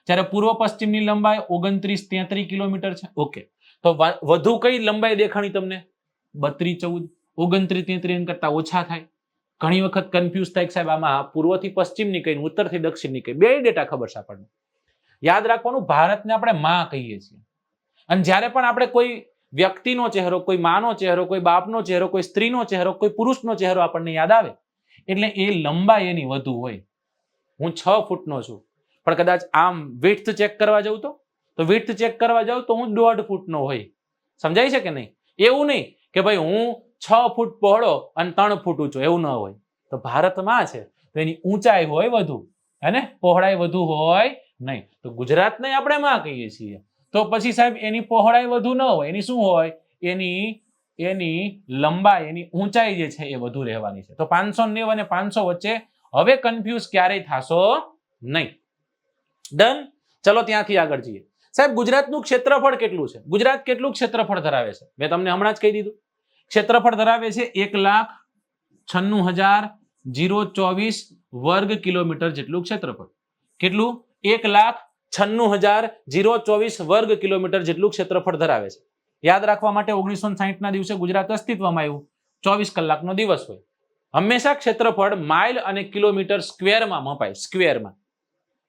જ્યારે પૂર્વ પશ્ચિમની લંબાઈ 29-33 કિલોમીટર છે. ઓકે, તો વધુ કઈ લંબાઈ દેખાણી તમને? 32-14, 29-33 કરતા ઓછા થાય. ઘણી વખત કન્ફ્યુઝ થાય સાહેબ આમાં પૂર્વથી પશ્ચિમની કઈ, ઉત્તરથી દક્ષિણની કઈ, બે ડેટા ખબર છે આપણને. યાદ રાખવાનું, ભારતને આપણે માં કહીએ છીએ. અને જ્યારે પણ આપણે કોઈ વ્યક્તિનો ચહેરો, કોઈ માનો ચહેરો, કોઈ બાપનો ચહેરો, કોઈ સ્ત્રીનો ચહેરો, કોઈ પુરુષનો ચહેરો આપણને યાદ આવે એટલે એ લંબાઈ એની વધુ હોય. હું 6 ફૂટનો છું, પણ કદાચ આમ વિડ્થ ચેક કરવા જાઉં તો વિડ્થ ચેક કરવા જાઉં તો હું 1.5 ફૂટનો હોય. સમજાય છે કે નહીં? એવું નહીં કે ભાઈ હું 6 ફૂટ પહોળો અને 3 ફૂટ ઊંચો, એવું ન હોય. તો ભારતમાં છે તો એની ઊંચાઈ હોય વધુ, અને પહોળાઈ વધુ હોય નહીં. તો ગુજરાતને આપણે માં કહીએ છીએ. તો પછી સાહેબ એની પહોળાઈ વધુ ન હોય, એની શું હોય? એની લંબાઈ, એની ઊંચાઈ જે છે એ વધુ રહેવાની છે. તો 590 અને 500 વચ્ચે હવે કન્ફ્યુઝ ક્યારેય થશો નહીં. ડન. ચલો ત્યાંથી આગળ જઈએ. સાહેબ ગુજરાતનું ક્ષેત્રફળ કેટલું છે? ગુજરાત કેટલું ક્ષેત્રફળ ધરાવે છે? મેં તમને હમણાં જ કહી દીધું. ક્ષેત્રફળ ધરાવે છે 1,96,024 વર્ગ કિલોમીટર જેટલું ક્ષેત્રફળ. કેટલું? 1,96,024 વર્ગ કિલોમીટર જેટલું ક્ષેત્રફળ ધરાવે છે. યાદ રાખવા માટે 1960 ના દિવસે ગુજરાત અસ્તિત્વમાં આવ્યું. 24 કલાકનો દિવસ હોય. હંમેશા ક્ષેત્રફળ માઇલ અને કિલોમીટર સ્ક્વેરમાં મપાય. સ્ક્વેરમાં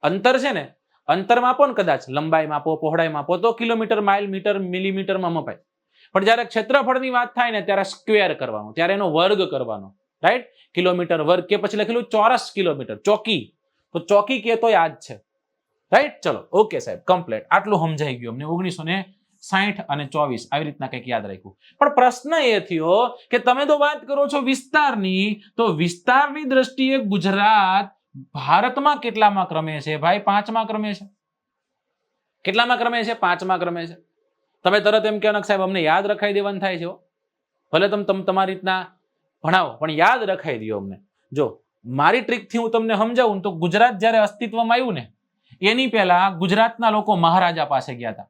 અંતર છે ને, અંતર માપો ને, કદાચ લંબાઈ માપો, પહોળાઈ માપો તો કિલોમીટર, માઇલ, મીટર, મિલીમીટરમાં મપાય. પણ જ્યારે ક્ષેત્રફળની વાત થાય ને ત્યારે સ્ક્વેર કરવાનો, ત્યારે એનો વર્ગ કરવાનો. રાઈટ? કિલોમીટર વર્ગ કે પછી લખેલું ચોરસ કિલોમીટર, ચોકી. તો ચોકી કે તો યાદ છે. રાઈટ? ચલો ઓકે સાહેબ, કમ્પ્લીટ. આટલું સમજાઈ ગયું અમને. 1960 અને 24 આવી રીતના કંઈક યાદ રાખ્યું. પણ પ્રશ્ન એ થયો કે તમે તો વાત કરો છો વિસ્તારની, તો વિસ્તારની દ્રષ્ટિએ ગુજરાત ભારતમાં કેટલામાં ક્રમે છે? ભાઈ 5મા ક્રમે છે. કેટલામાં ક્રમે છે? 5મા ક્રમે છે. તમે તરત એમ કહો સાહેબ અમને યાદ રખાઈ દેવાનું થાય છે. ભલે તમે તમારી રીતના ભણાવો પણ યાદ રખાઈ દો અમને. જો મારી ટ્રીકથી હું તમને સમજાવું તો ગુજરાત જ્યારે અસ્તિત્વમાં આવ્યું ને એની પહેલા ગુજરાતના લોકો મહારાજા પાસે ગયા હતા.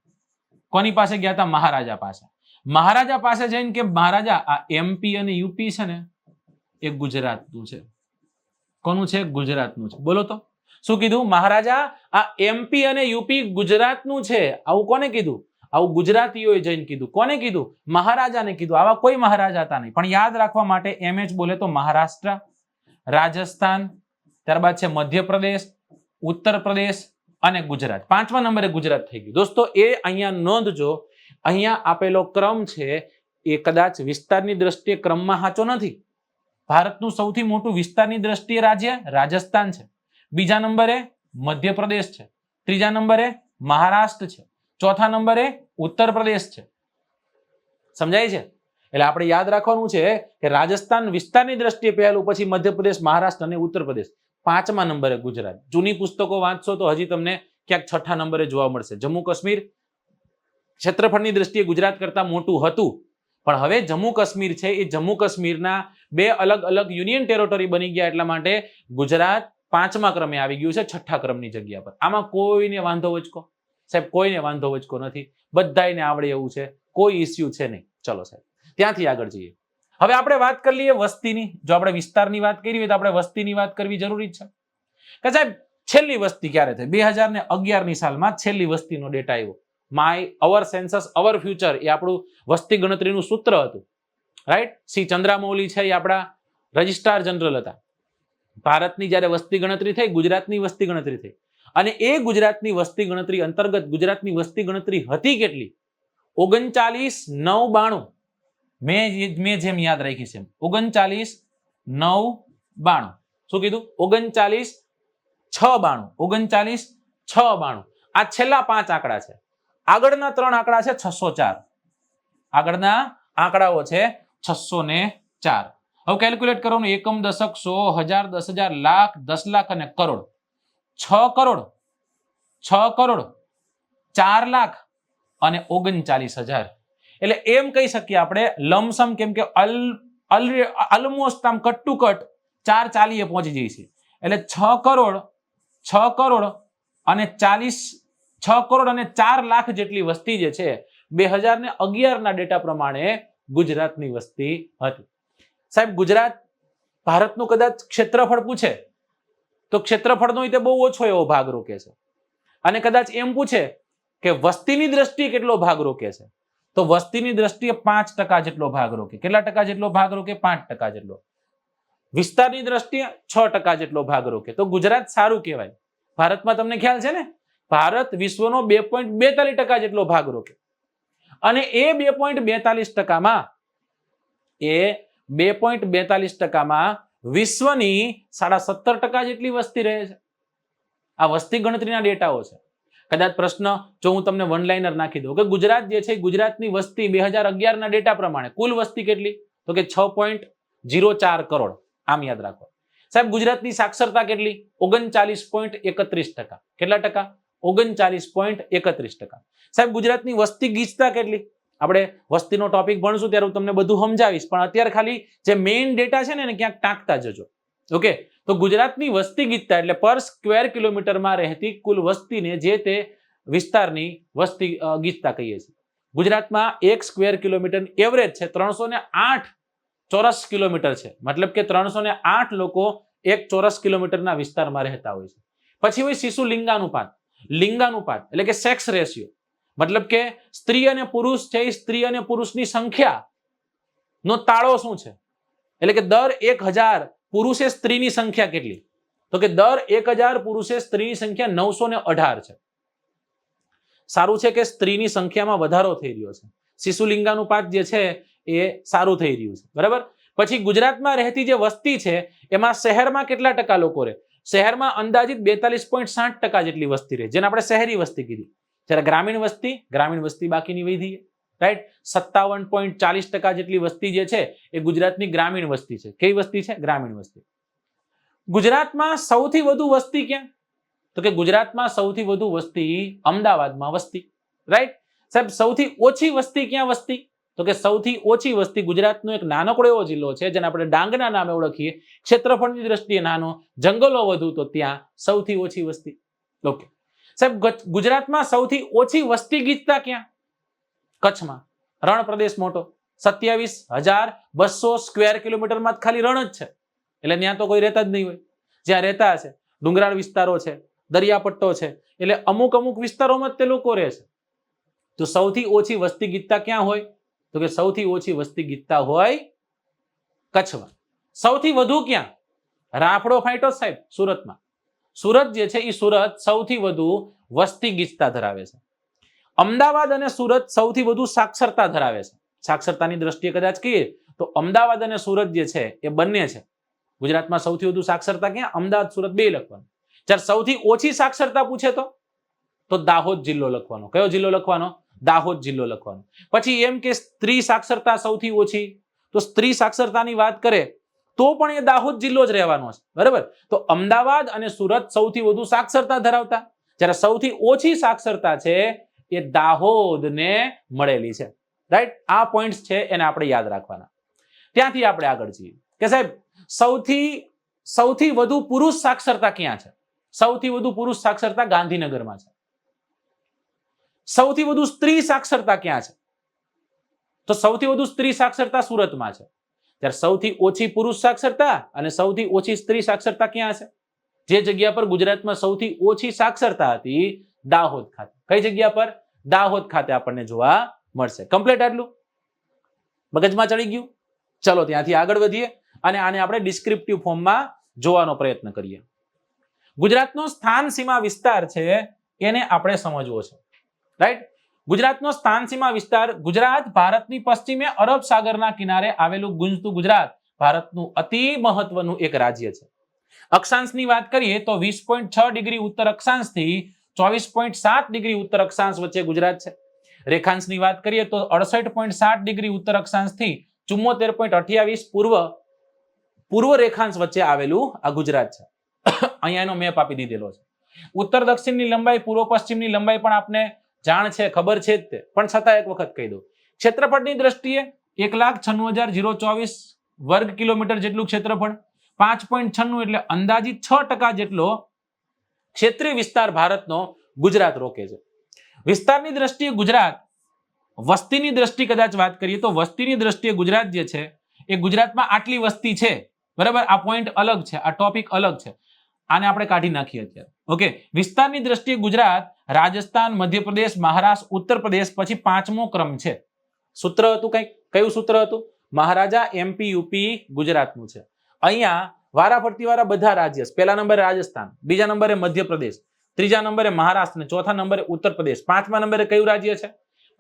કોની પાસે ગયા હતા? મહારાજા પાસે. મહારાજા પાસે જઈને કે મહારાજા આ એમપી અને યુપી છે ને એ ગુજરાતનું છે. કોનું છે? ગુજરાતનું છે. બોલો તો શું કીધું? મહારાજા આ એમપી અને યુપી ગુજરાતનું છે. આવું કોને કીધું? આવું ગુજરાતીઓએ જઈને કીધું. કોને કીધું? મહારાજાને કીધું. આવા કોઈ મહારાજા હતા નહીં. પણ યાદ રાખવા માટે એમએચ બોલે તો મહારાષ્ટ્ર, રાજસ્થાન, ત્યારબાદ છે મધ્યપ્રદેશ, ઉત્તર પ્રદેશ અને ગુજરાત. 5મા નંબરે ગુજરાત થઈ ગયું. દોસ્તો એ અહીંયા નોંધજો, અહીંયા આપેલો ક્રમ છે એ કદાચ વિસ્તારની દ્રષ્ટિએ ક્રમમાં સાચો નથી. ભારતનું સૌથી મોટું વિસ્તારની દ્રષ્ટિએ રાજ્ય રાજસ્થાન છે. બીજા નંબરે મધ્યપ્રદેશ છે. ત્રીજા નંબરે મહારાષ્ટ્ર છે. ચોથા નંબરે ઉત્તર પ્રદેશ છે. સમજાય છે? એટલે આપણે યાદ રાખવાનું છે કે રાજસ્થાન વિસ્તારની દ્રષ્ટિએ પહેલું, પછી મધ્યપ્રદેશ, મહારાષ્ટ્ર અને ઉત્તર પ્રદેશ. 5મા નંબરે ગુજરાત. જૂની પુસ્તકો વાંચશો તો હજી તમને ક્યાંક 6ઠા નંબરે જોવા મળશે. જમ્મુ કાશ્મીર ક્ષેત્રફળની દ્રષ્ટિએ ગુજરાત કરતા મોટું હતું, પણ હવે જમ્મુ કાશ્મીર છે એ જમ્મુ કાશ્મીરના 2 અલગ અલગ યુનિયન ટેરોટરી બની ગયા, એટલા માટે ગુજરાત 5મા ક્રમે આવી ગયું છે 6ઠા ક્રમની જગ્યા પર. આમાં કોઈને વાંધો વચકો? સાહેબ કોઈને વાંધો વચકો નથી. બધાને આવડે એવું છે, કોઈ ઇસ્યુ છે નહીં. ચલો સાહેબ ત્યાંથી આગળ જઈએ. હવે આપણે વાત કરી લઈએ વસ્તીની. જો આપણે વિસ્તારની વાત કરી હોય તો આપણે વસ્તીની વાત કરવી જરૂરી છે કે સાહેબ છેલ્લી વસ્તી ક્યારે થઈ? 2011ની સાલમાં છેલ્લી વસ્તીનો ડેટા આવ્યો. અવર સેન્સસ અવર ફ્યુચર એ આપણું વસ્તી ગણતરીનું સૂત્ર હતું. રાઈટ? સી ચંદ્રામૌલી છે એ આપણા રજિસ્ટ્રાર જનરલ હતા. ભારતની જ્યારે વસ્તી ગણતરી થઈ, ગુજરાતની વસ્તી ગણતરી થઈ, અને એ ગુજરાતની વસ્તી ગણતરી અંતર્ગત ગુજરાતની વસ્તી ગણતરી હતી કેટલી? 39,992. મેં જેમ યાદ રાખી છે 39,992. શું કીધું? 39,692. આ છેલ્લા 5 આંકડા છે. આગળના 3 આંકડા છે 604. આગળના આંકડાઓ છે 604. હવે કેલ્ક્યુલેટ કરવાનું. એકમ, દશક, 100, હજાર, 10,000, લાખ, 10 લાખ અને કરોડ. 6 કરોડ, 4 લાખ અને 39,000. એટલે એમ કહી શકીએ આપણે લમસમ, કેમ કે ઓલમોસ્ટ આમ કટ ટુ કટ 440 પહોંચી જઈએ છીએ. એટલે 6 કરોડ અને 4 લાખ જેટલી વસ્તી જે છે 2011ના ડેટા પ્રમાણે ગુજરાતની વસ્તી હતી. સાહેબ ગુજરાત ભારતનું કદાચ ક્ષેત્રફળ પૂછે તો ક્ષેત્રફળનો તે બહુ ઓછો એવો ભાગ રોકે છે, અને કદાચ એમ પૂછે કે વસ્તીની દ્રષ્ટિએ કેટલો ભાગ રોકે છે તો વસ્તીની દ્રષ્ટિએ 5% જેટલો ભાગ રોકે. કેટલા ટકા જેટલો ભાગ રોકે? 5% જેટલો. વિસ્તારની દ્રષ્ટિએ 6% જેટલો ભાગ રોકે. તો ગુજરાત સારું કહેવાય. ભારતમાં તમને ખ્યાલ છે ને, ભારત વિશ્વનો 2.42% જેટલો ભાગ રોકે, અને એ 2.42%માં વિશ્વની 17.5% જેટલી વસ્તી રહે છે. આ વસ્તી ગણતરીના ડેટાઓ છે. કદાચ પ્રશ્ન જો હું તમને વન લાઇનર નાખી દઉં કે ગુજરાત જે છે ગુજરાતની વસ્તી 2011ના ડેટા પ્રમાણે કુલ વસ્તી કેટલી? તો કે 6.04 કરોડ. આમ યાદ રાખો. સાહેબ ગુજરાતની સાક્ષરતા કેટલી? 39.31%. કેટલા ટકા? 39.31%. સાહેબ ગુજરાતની વસ્તી ગીચતા કેટલી? આપણે વસ્તીનો ટોપિક ભણશું ત્યારે હું તમને બધું સમજાવીશ, પણ અત્યારે ખાલી જે મેઇન ડેટા છે ને ક્યાંક ટાંકતા જજો. ઓકે, તો ગુજરાતની વસ્તી ગીચતા એટલે પર સ્ક્વેર કિલોમીટરમાં રહેતી કુલ વસ્તીને જે તે વિસ્તારની વસ્તી ગીચતા કહીએ છીએ. ગુજરાતમાં 1 સ્ક્વેર કિલોમીટર એવરેજ છે 308 ચોરસ કિલોમીટર છે, મતલબ કે 308 લોકો 1 ચોરસ કિલોમીટરના વિસ્તારમાં રહેતા હોય છે. પછી હોય શિશુ લિંગાનુપાત. લિંગાનુપાત એટલે કે સેક્સ રેશિયો, મતલબ કે સ્ત્રી અને પુરુષ છે, સ્ત્રી અને પુરુષની સંખ્યા નો તાળો શું છે, એટલે કે દર 1000 પુરુષે સ્ત્રીની સંખ્યા કેટલી? તો કે દર 1000 પુરુષે સ્ત્રીની સંખ્યા 918 છે. સારું છે કે સ્ત્રીની સંખ્યામાં વધારો થઈ રહ્યો છે. શિશુ લિંગાનુપાત જે છે એ સારું થઈ રહ્યું છે, બરાબર. પછી ગુજરાતમાં રહેતી જે વસ્તી છે એમાં શહેરમાં કેટલા ટકા લોકો રહે? શહેરમાં અંદાજિત 42.60% જેટલી વસ્તી રહે, જેને આપણે શહેરી વસ્તી કીધી. જ્યારે ગ્રામીણ વસ્તી બાકીની વધી, રાઈટ. 57.40% જેટલી વસ્તી જે છે એ ગુજરાતની ગ્રામીણ વસ્તી છે. કઈ વસ્તી છે? ગ્રામીણ વસ્તી. ગુજરાતમાં સૌથી વધુ વસ્તી ક્યાં? તો કે ગુજરાતમાં સૌથી વધુ વસ્તી અમદાવાદમાં વસ્તી, રાઈટ. સાહેબ સૌથી ઓછી વસ્તી ક્યાં વસ્તી? તો કે સૌથી ઓછી વસ્તી ગુજરાતનો એક નાનકડો એવો જિલ્લો છે જેને આપણે ડાંગના નામે ઓળખીએ, ક્ષેત્રફળની દ્રષ્ટિએ નાનો, જંગલો વધુ, તો ત્યાં સૌથી ઓછી વસ્તી. ઓકે સાહેબ, ગુજરાતમાં સૌથી ઓછી વસ્તી ગીચતા ક્યાં? કચ્છમાં. રણ પ્રદેશ મોટો, 27,200 સ્ક્વેર કિલોમીટરમાં ખાલી રણ જ છે, એટલે ત્યાં તો કોઈ રહેતા જ નહીં હોય. જ્યાં રહેતા છે ડુંગરાળ વિસ્તારો છે, દરિયાપટ્ટો છે, એટલે અમુક વિસ્તારોમાં જ તે લોકો રહે છે. તો સૌથી ઓછી વસ્તી ગીચતા ક્યાં હોય? તો કે સૌથી ઓછી વસ્તી ગીચતા હોય કચ્છમાં. સૌથી વધુ ક્યાં? રાફડો ફાટ્યો સાહેબ સુરતમાં. સુરત જે છે એ સુરત સૌથી વધુ વસ્તી ગીચતા ધરાવે છે. અમદાવાદ અને સુરત સૌથી વધુ સાક્ષરતા ધરાવે છે. સાક્ષરતાની દ્રષ્ટિએ કદાચ કહીએ તો અમદાવાદ અને સુરત જે છે એ બંને છે. ગુજરાતમાં સૌથી વધુ સાક્ષરતા ક્યાં? અમદાવાદ સુરત બે લખવાનું. જ્યારે સૌથી ઓછી સાક્ષરતા પૂછે તો દાહોદ જિલ્લો લખવાનો. કયો જિલ્લો લખવાનો? દાહોદ જિલ્લો લખવાનો. પછી એમ કે સ્ત્રી સાક્ષરતા સૌથી ઓછી, તો સ્ત્રી સાક્ષરતાની વાત કરે તો પણ એ દાહોદ જિલ્લો જ રહેવાનો છે, બરાબર. તો અમદાવાદ અને સુરત સૌથી વધુ સાક્ષરતા ધરાવતા, જ્યારે સૌથી ઓછી સાક્ષરતા છે એ દાહોદને મળેલી છે, રાઈટ. આ પોઈન્ટ્સ છે એને આપણે યાદ રાખવાના. ત્યાંથી આપણે આગળ જઈએ કે સાહેબ સૌથી વધુ પુરુષ સાક્ષરતા ક્યાં છે? સૌથી વધુ પુરુષ સાક્ષરતા ગાંધીનગરમાં છે. સૌથી વધુ સ્ત્રી સાક્ષરતા ક્યાં છે? તો સૌથી વધુ સ્ત્રી સાક્ષરતા સુરતમાં છે. ત્યારે સૌથી ઓછી પુરુષ સાક્ષરતા અને સૌથી ઓછી સ્ત્રી સાક્ષરતા ક્યાં છે? જે જગ્યા પર ગુજરાતમાં સૌથી ઓછી સાક્ષરતા હતી દાહોદ ખાતે. કઈ જગ્યા પર? દાહોદ ખાતે આપણને જોવા મળશે. કમ્પ્લીટ આટલું મગજમાં ચડી ગયું? ચલો ત્યાંથી આગળ વધીએ અને આને આપણે ડિસ્ક્રિપ્ટિવ ફોર્મમાં જોવાનો પ્રયત્ન કરીએ. ગુજરાતનો સ્થાન સીમા વિસ્તાર છે એને આપણે સમજવો છે, રાઈટ. ગુજરાતનો સ્થાન સીમા વિસ્તાર, ગુજરાત ભારતની પશ્ચિમે અરબ સાગરના કિનારે આવેલું ગુંજતું ગુજરાત ભારતનું અતિ મહત્વનું એક રાજ્ય છે. અક્ષાંશની વાત કરીએ તો 20.6 ડિગ્રી ઉત્તર અક્ષાંશથી 24.7 ડિગ્રી ઉત્તર અક્ષાંશ વચ્ચે ગુજરાત છે. રેખાંશની વાત કરીએ તો 68.7 ડિગ્રી ઉત્તર અક્ષાંશથી 74.28 પૂર્વ રેખાંશ વચ્ચે આવેલું આ ગુજરાત છે. અહીંયા એનો મેપ આપી દીધેલો છે. ઉત્તર દક્ષિણની લંબાઈ, પૂર્વ પશ્ચિમની લંબાઈ પણ આપને જાણ છે, ખબર છે જ તે, પણ છતાં એક વખત કહી દઉં. ક્ષેત્રફળની દ્રષ્ટિએ 1,96,024 વર્ગ કિલોમીટર જેટલું ક્ષેત્રફળ, 5.96 એટલે અંદાજિત 6% જેટલો ક્ષેત્રીય વિસ્તાર ભારતનો ગુજરાત રોકે છે. વિસ્તારની દ્રષ્ટિએ ગુજરાત, વસ્તીની દ્રષ્ટિએ કદાચ વાત કરીએ તો વસ્તીની દ્રષ્ટિએ ગુજરાત જે છે એ ગુજરાતમાં આટલી વસ્તી છે, બરાબર. આ પોઈન્ટ અલગ છે, આ ટોપિક અલગ છે, આને આપણે કાઢી નાખીએ અત્યારે. ઓકે, વિસ્તારની દ્રષ્ટિએ ગુજરાત રાજસ્થાન, મધ્યપ્રદેશ, મહારાષ્ટ્ર, ઉત્તર પ્રદેશ પછી 5મો ક્રમ છે. સૂત્ર હતું કંઈક, કયું સૂત્ર હતું? મહારાજા, એમપી, યુપી ગુજરાતનું છે. અહીંયા વારાફરતી વાળા બધા રાજ્ય, પહેલા નંબરે રાજસ્થાન, બીજા નંબરે મધ્યપ્રદેશ, ત્રીજા નંબરે મહારાષ્ટ્ર અને ચોથા નંબરે ઉત્તર પ્રદેશ. 5મા નંબરે કયું રાજ્ય છે?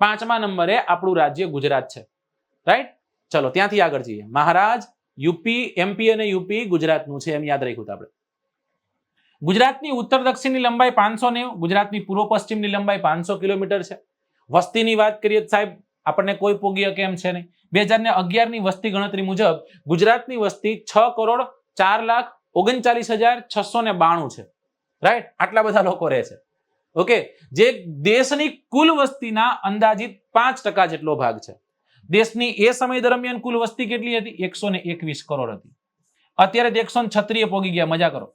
5મા નંબરે આપણું રાજ્ય ગુજરાત છે, રાઈટ. ચલો ત્યાંથી આગળ જઈએ. મહારાજ, યુપી, એમપી અને યુપી ગુજરાતનું છે, એમ યાદ રાખ્યું આપણે. ગુજરાતની ઉત્તર દક્ષિણની લંબાઈ 590, ગુજરાતની પૂર્વ પશ્ચિમની લંબાઈ 500 કિલોમીટર છે. વસ્તીની વાત કરીએ સાહેબ આપણને કોઈ પોગીય કેમ છે નહીં. 2011ની વસ્તી ગણતરી મુજબ ગુજરાતની વસ્તી 6,04,00,000 39,692 છે, રાઈટ? આટલા બધા લોકો રહે છે. ઓકે, જે દેશની કુલ વસ્તીના અંદાજિત 5% જેટલો ભાગ છે. દેશની એ સમય દરમિયાન કુલ વસ્તી કેટલી હતી? 121 કરોડ હતી. અત્યારે 136 પહોંચી ગયા, મજા કરો,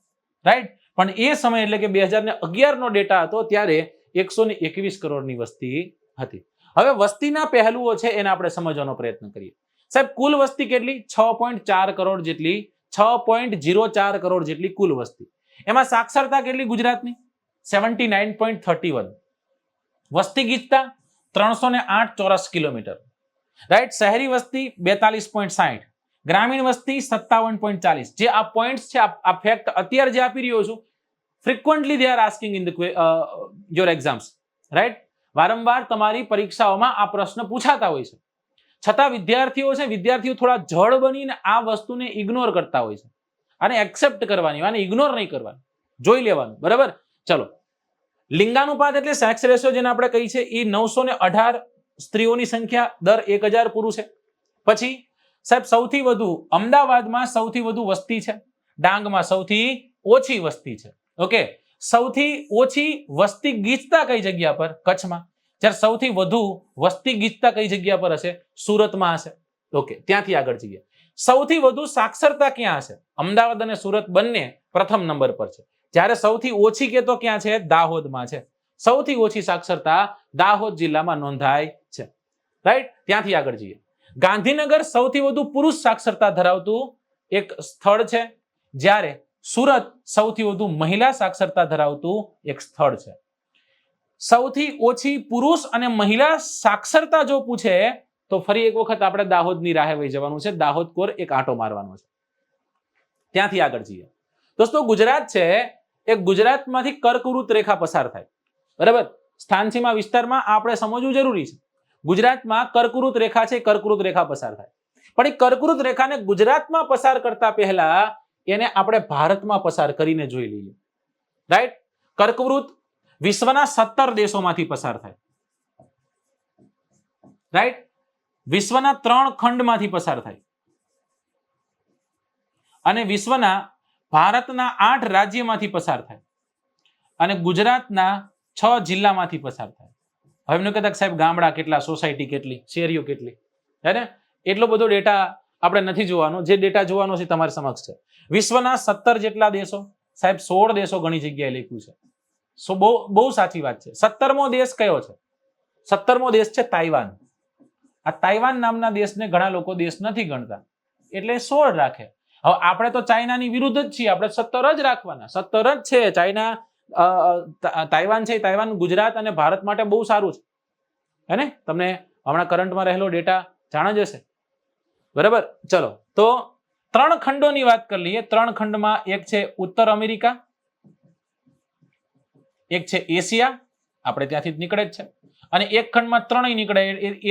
રાઈટ? પણ એ સમય એટલે કે 2011 નો ડેટા હતો ત્યારે 121 કરોડની વસ્તી હતી. હવે વસ્તીના પહેલુઓ છે એને આપણે સમજવાનો પ્રયત્ન કરીએ. સાહેબ, કુલ વસ્તી કેટલી? 6.4 કરોડ જેટલી, 6.04 કરોડ જેટલી કુલ વસ્તી. એમાં સાક્ષરતા કેટલી ગુજરાતની? 79.31. વસ્તી ગીચતા 308 ચોરસ કિલોમીટર, રાઈટ? શહેરી વસ્તી 42.60, ગ્રામીણ વસ્તી 57.40. જે આ પોઈન્ટ્સ છે, આ ફેક્ટ અત્યારે જે આપી રહ્યો છું, frequently they are asking in the your exams, right? વારંવાર તમારી પરીક્ષાઓમાં આ પ્રશ્ન પૂછાતા હોય છે. છતાં વિદ્યાર્થીઓ થોડા જડ બનીને આ વસ્તુને ઇગ્નોર કરતા હોય છે. આને એક્સેપ્ટ કરવાની, આને ઇગ્નોર નહીં કરવાની, જોઈ લેવાનું, બરાબર? ચલો, લિંગાનુપાત એટલે સેક્સ રેશિયો જેને આપણે કહી છે, એ 918 સ્ત્રીઓની સંખ્યા દર 1000 પુરુષ છે. પછી સાહેબ, સૌથી વધુ અમદાવાદમાં સૌથી વધુ વસ્તી છે, ડાંગમાં સૌથી ઓછી વસ્તી છે. ઓકે, સૌથી ઓછી વસ્તી ગીચતા કઈ જગ્યા પર? કચ્છમાં. જ્યારે સૌથી વધુ વસ્તી ગીચતા કઈ જગ્યા પર હશે? સુરતમાં હશે. ઓકે, ત્યાંથી આગળ જઈએ. સૌથી વધુ સાક્ષરતા ક્યાં હશે? અમદાવાદ અને સુરત બંને પ્રથમ નંબર પર છે. જ્યારે સૌથી ઓછી કેતો ક્યાં છે? દાહોદમાં છે. સૌથી ઓછી સાક્ષરતા દાહોદ જિલ્લામાં નોંધાય છે, રાઈટ? ત્યાંથી આગળ જઈએ. ગાંધીનગર સૌથી વધુ પુરુષ સાક્ષરતા ધરાવતું એક સ્થળ છે, જ્યારે સુરત સૌથી વધુ મહિલા સાક્ષરતા ધરાવતું એક સ્થળ છે. સૌથી ઓછી પુરુષ અને મહિલા સાક્ષરતા જો પૂછે તો ફરી એક વખત આપણે દાહોદની રાહે વહી જવાનું છે, દાહોદ કોર એક આંટો મારવાનો છે. ત્યાંથી આગળ જઈએ. દોસ્તો, ગુજરાત છે એ ગુજરાતમાંથી કર્કવૃત રેખા પસાર થાય, બરાબર? સ્થાનસીમા વિસ્તારમાં આપણે સમજવું જરૂરી છે. ગુજરાતમાં કર્કવૃત રેખા છે, કર્કવૃત રેખા પસાર થાય. પણ એ કર્કવૃત રેખાને ગુજરાતમાં પસાર કરતા પહેલા એને આપણે ભારતમાં પસાર કરીને જોઈ લઈએ, રાઈટ? કર્કવૃત વિશ્વના 17 દેશોમાંથી પસાર થાય, રાઈટ? વિશ્વના 3 ખંડમાંથી પસાર થાય અને વિશ્વના ભારતના 8 રાજ્યમાંથી પસાર થાય અને ગુજરાતના 6 જિલ્લામાંથી પસાર થાય. હવે એમને કહેતા સાહેબ ગામડા કેટલા, સોસાયટી કેટલી, શેરીઓ કેટલી, હે ને? એટલો બધો ડેટા આપણે નથી જોવાનો. જે ડેટા જોવાનો છે તમારી સમક્ષ છે. વિશ્વના 17 જેટલા દેશો, સાહેબ 16 દેશો ઘણી જગ્યાએ લખ્યું છે. બહુ સાચી વાત છે. 17મો દેશ કયો છે? 17મો દેશ છે તાઇવાન. આ તાઇવાન નામના દેશને ઘણા લોકો દેશ નથી ગણતા, એટલે 16 રાખે. હવે આપણે તો ચાઇનાની વિરુદ્ધ જ છીએ, આપણે 17 જ રાખવાના. 17 જ છે. ચાઇના, તાઇવાન છે, તાઇવાન ગુજરાત અને ભારત માટે બહુ સારું છે, હે ને? તમને હમણાં કરંટમાં રહેલો ડેટા જાણ જ હશે, બરાબર? ચલો, તો 3 ખંડોની વાત કરી લઈએ. 3 ખંડમાં એક છે ઉત્તર અમેરિકા, એક છે એશિયા, આપણે ત્યાંથી જ નીકળે જ છે, અને એક ખંડમાં 3 નીકળે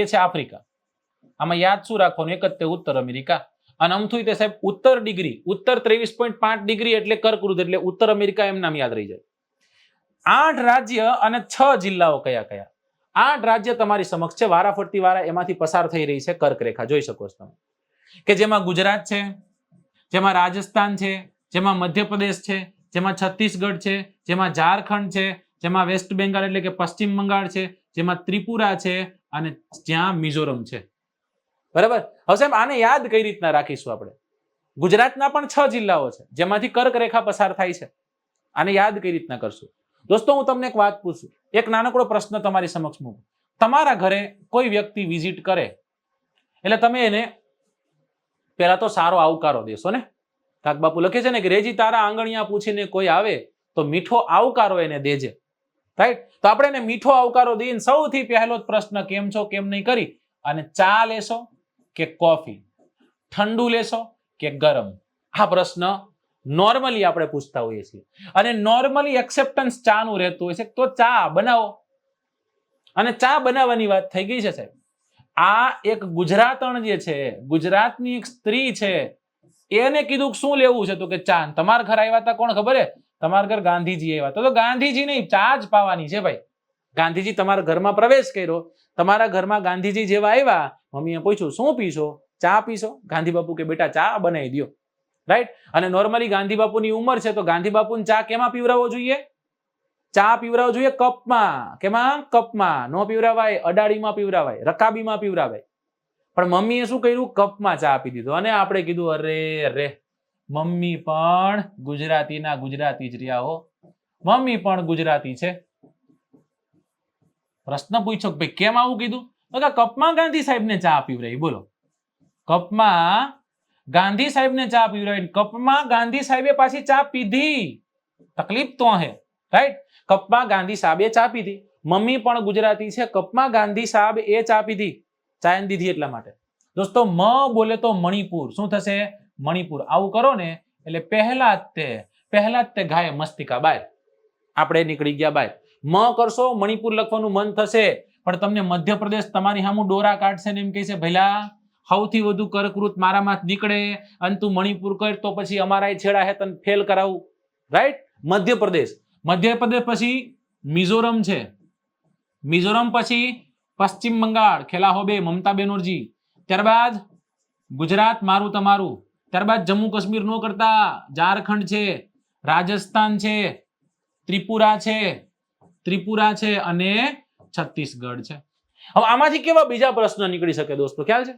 એ છે આફ્રિકા. આમાં યાદ શું રાખવાનું? એક જ તે ઉત્તર અમેરિકા. અને અમથું તે સાહેબ ઉત્તર ડિગ્રી, ઉત્તર 23.5 ડિગ્રી એટલે કર્કવૃત, એટલે ઉત્તર અમેરિકા એમ નામ યાદ રહી જાય. 8 રાજ્ય અને 6 જિલ્લાઓ કયા કયા? 8 રાજ્ય તમારી સમક્ષ છે, વારાફરતી વારા એમાંથી પસાર થઈ રહી છે કર્કરેખા, જોઈ શકો છો તમે, કે જેમાં ગુજરાત છે, જેમાં રાજસ્થાન છે, જેમાં મધ્યપ્રદેશ છે, જેમાં છત્તીસગઢ છે, જેમાં ઝારખંડ છે, જેમાં વેસ્ટ બેંગાલ એટલે કે પશ્ચિમ બંગાળ છે, જેમાં ત્રિપુરા છે અને જ્યાં મિઝોરમ છે, બરાબર? હવે સાહેબ આને યાદ કઈ રીતના રાખીશું આપણે? ગુજરાતના પણ 6 જિલ્લાઓ છે જેમાંથી કર્કરેખા પસાર થાય છે. આને યાદ કઈ રીતના કરશું? દોસ્તો, હું તમને એક વાત પૂછું, એક નાનકડો પ્રશ્ન તમારી સમક્ષ મૂકું. તમારા ઘરે કોઈ વ્યક્તિ વિઝિટ કરે એટલે તમે એને પહેલા તો સારો આવકારો દેશો ને. કાક બાપુ લખે છે ને કે રેજી તારા આંગણિયા પૂછીને કોઈ આવે તો મીઠો આવકારો એને દેજે, રાઈટ? તો આપણે એને મીઠો આવકારો દઈને સૌથી પહેલો જ પ્રશ્ન કેમ છો કેમ નહીં કરી અને ચા લેશો કે કોફી, ઠંડુ લેશો કે ગરમ, આ પ્રશ્ન નોર્મલી આપણે પૂછતા હોઈએ છીએ. અને નોર્મલી એક્સેપ્ટન્સ ચા નું રહેતું હોય છે, તો ચા બનાવો. અને ચા બનાવવાની વાત થઈ ગઈ છે સાહેબ. આ એક ગુજરાતણ જે છે, ગુજરાતની એક સ્ત્રી છે, એને કીધું શું લેવું છે તો કે ચા. તમારા ઘર આવ્યા હતા કોણ ખબર હે? તમારા ઘર ગાંધીજી આવ્યા. તો ગાંધીજી નહીં, ચા જ પાવાની છે ભાઈ. ગાંધીજી તમારા ઘરમાં પ્રવેશ કર્યો, તમારા ઘરમાં ગાંધીજી જેવા આવ્યા, મમ્મીએ પૂછ્યું શું પીશો? ચા પીશો? ગાંધી બાપુ કે બેટા ચા બનાવી દો. રાઈટ? અને નોર્મલી ગાંધી બાપુની ઉંમર છે તો ગાંધી બાપુને ચા કેમાં પીવરાવવો જોઈએ? ચા પીવરાવવો જોઈએ કપમાં. કેમાં? કપમાં. નો પીવરાવાય અડાડીમાં પીવરાવાય, રકાબીમાં પીવરાવાય. પણ મમ્મીએ શું કર્યું? કપમાં ચા આપી દીધો. અને આપણે કીધું અરે અરે મમ્મી પણ ગુજરાતીના ગુજરાતી જ રહ્યા હો, મમ્મી પણ ગુજરાતી છે. પ્રશ્ન પૂછ્યો કે ભાઈ કેમ આવું કીધું? તો કે કપમાં ગાંધી સાહેબને ચા પીવરાવી. બોલો, કપમાં ગાંધી સાહેબને ચા પીવરાવી, કપમાં ગાંધી સાહેબે પાછી ચા પીધી. તકલીફ તો હે, રાઈટ? કપમાં ગાંધી સાહેબે ચા પીધી. મમ્મી પણ ગુજરાતી છે, કપમાં ગાંધી સાહેબ એ ચા પીધી, ચા એને દીધી એટલા માટે. દોસ્તો મ બોલે તો મણિપુર. શું થશે? મણિપુર. આવું કરો ને એટલે પહેલા જ તે ગાય મસ્તિકા બાય. આપણે નીકળી ગયા બાય. મ કરશો મણિપુર લખવાનું મન થશે, પણ તમને મધ્યપ્રદેશ તમારી સામું ડોરા કાઢશે ને એમ કહે છે ભઈલા સૌથી વધુ કર્કવૃત મારામાં જ નીકળે અને તું મણિપુર કર તો પછી અમારા છેડા હે તને ફેલ કરાવું. રાઈટ? મધ્યપ્રદેશ પછી મિઝોરમ છે, મિઝોરમ પછી પશ્ચિમ બંગાળ, ખેલા હોબે મમતા બેનર્જી. ત્યારબાદ ગુજરાત મારું તમારું. ત્યારબાદ જમ્મુ કાશ્મીર નો કરતા ઝારખંડ છે, રાજસ્થાન છે, ત્રિપુરા છે અને છત્તીસગઢ છે. હવે આમાંથી કેવા બીજા પ્રશ્ન નીકળી શકે દોસ્તો? ખ્યાલ છે?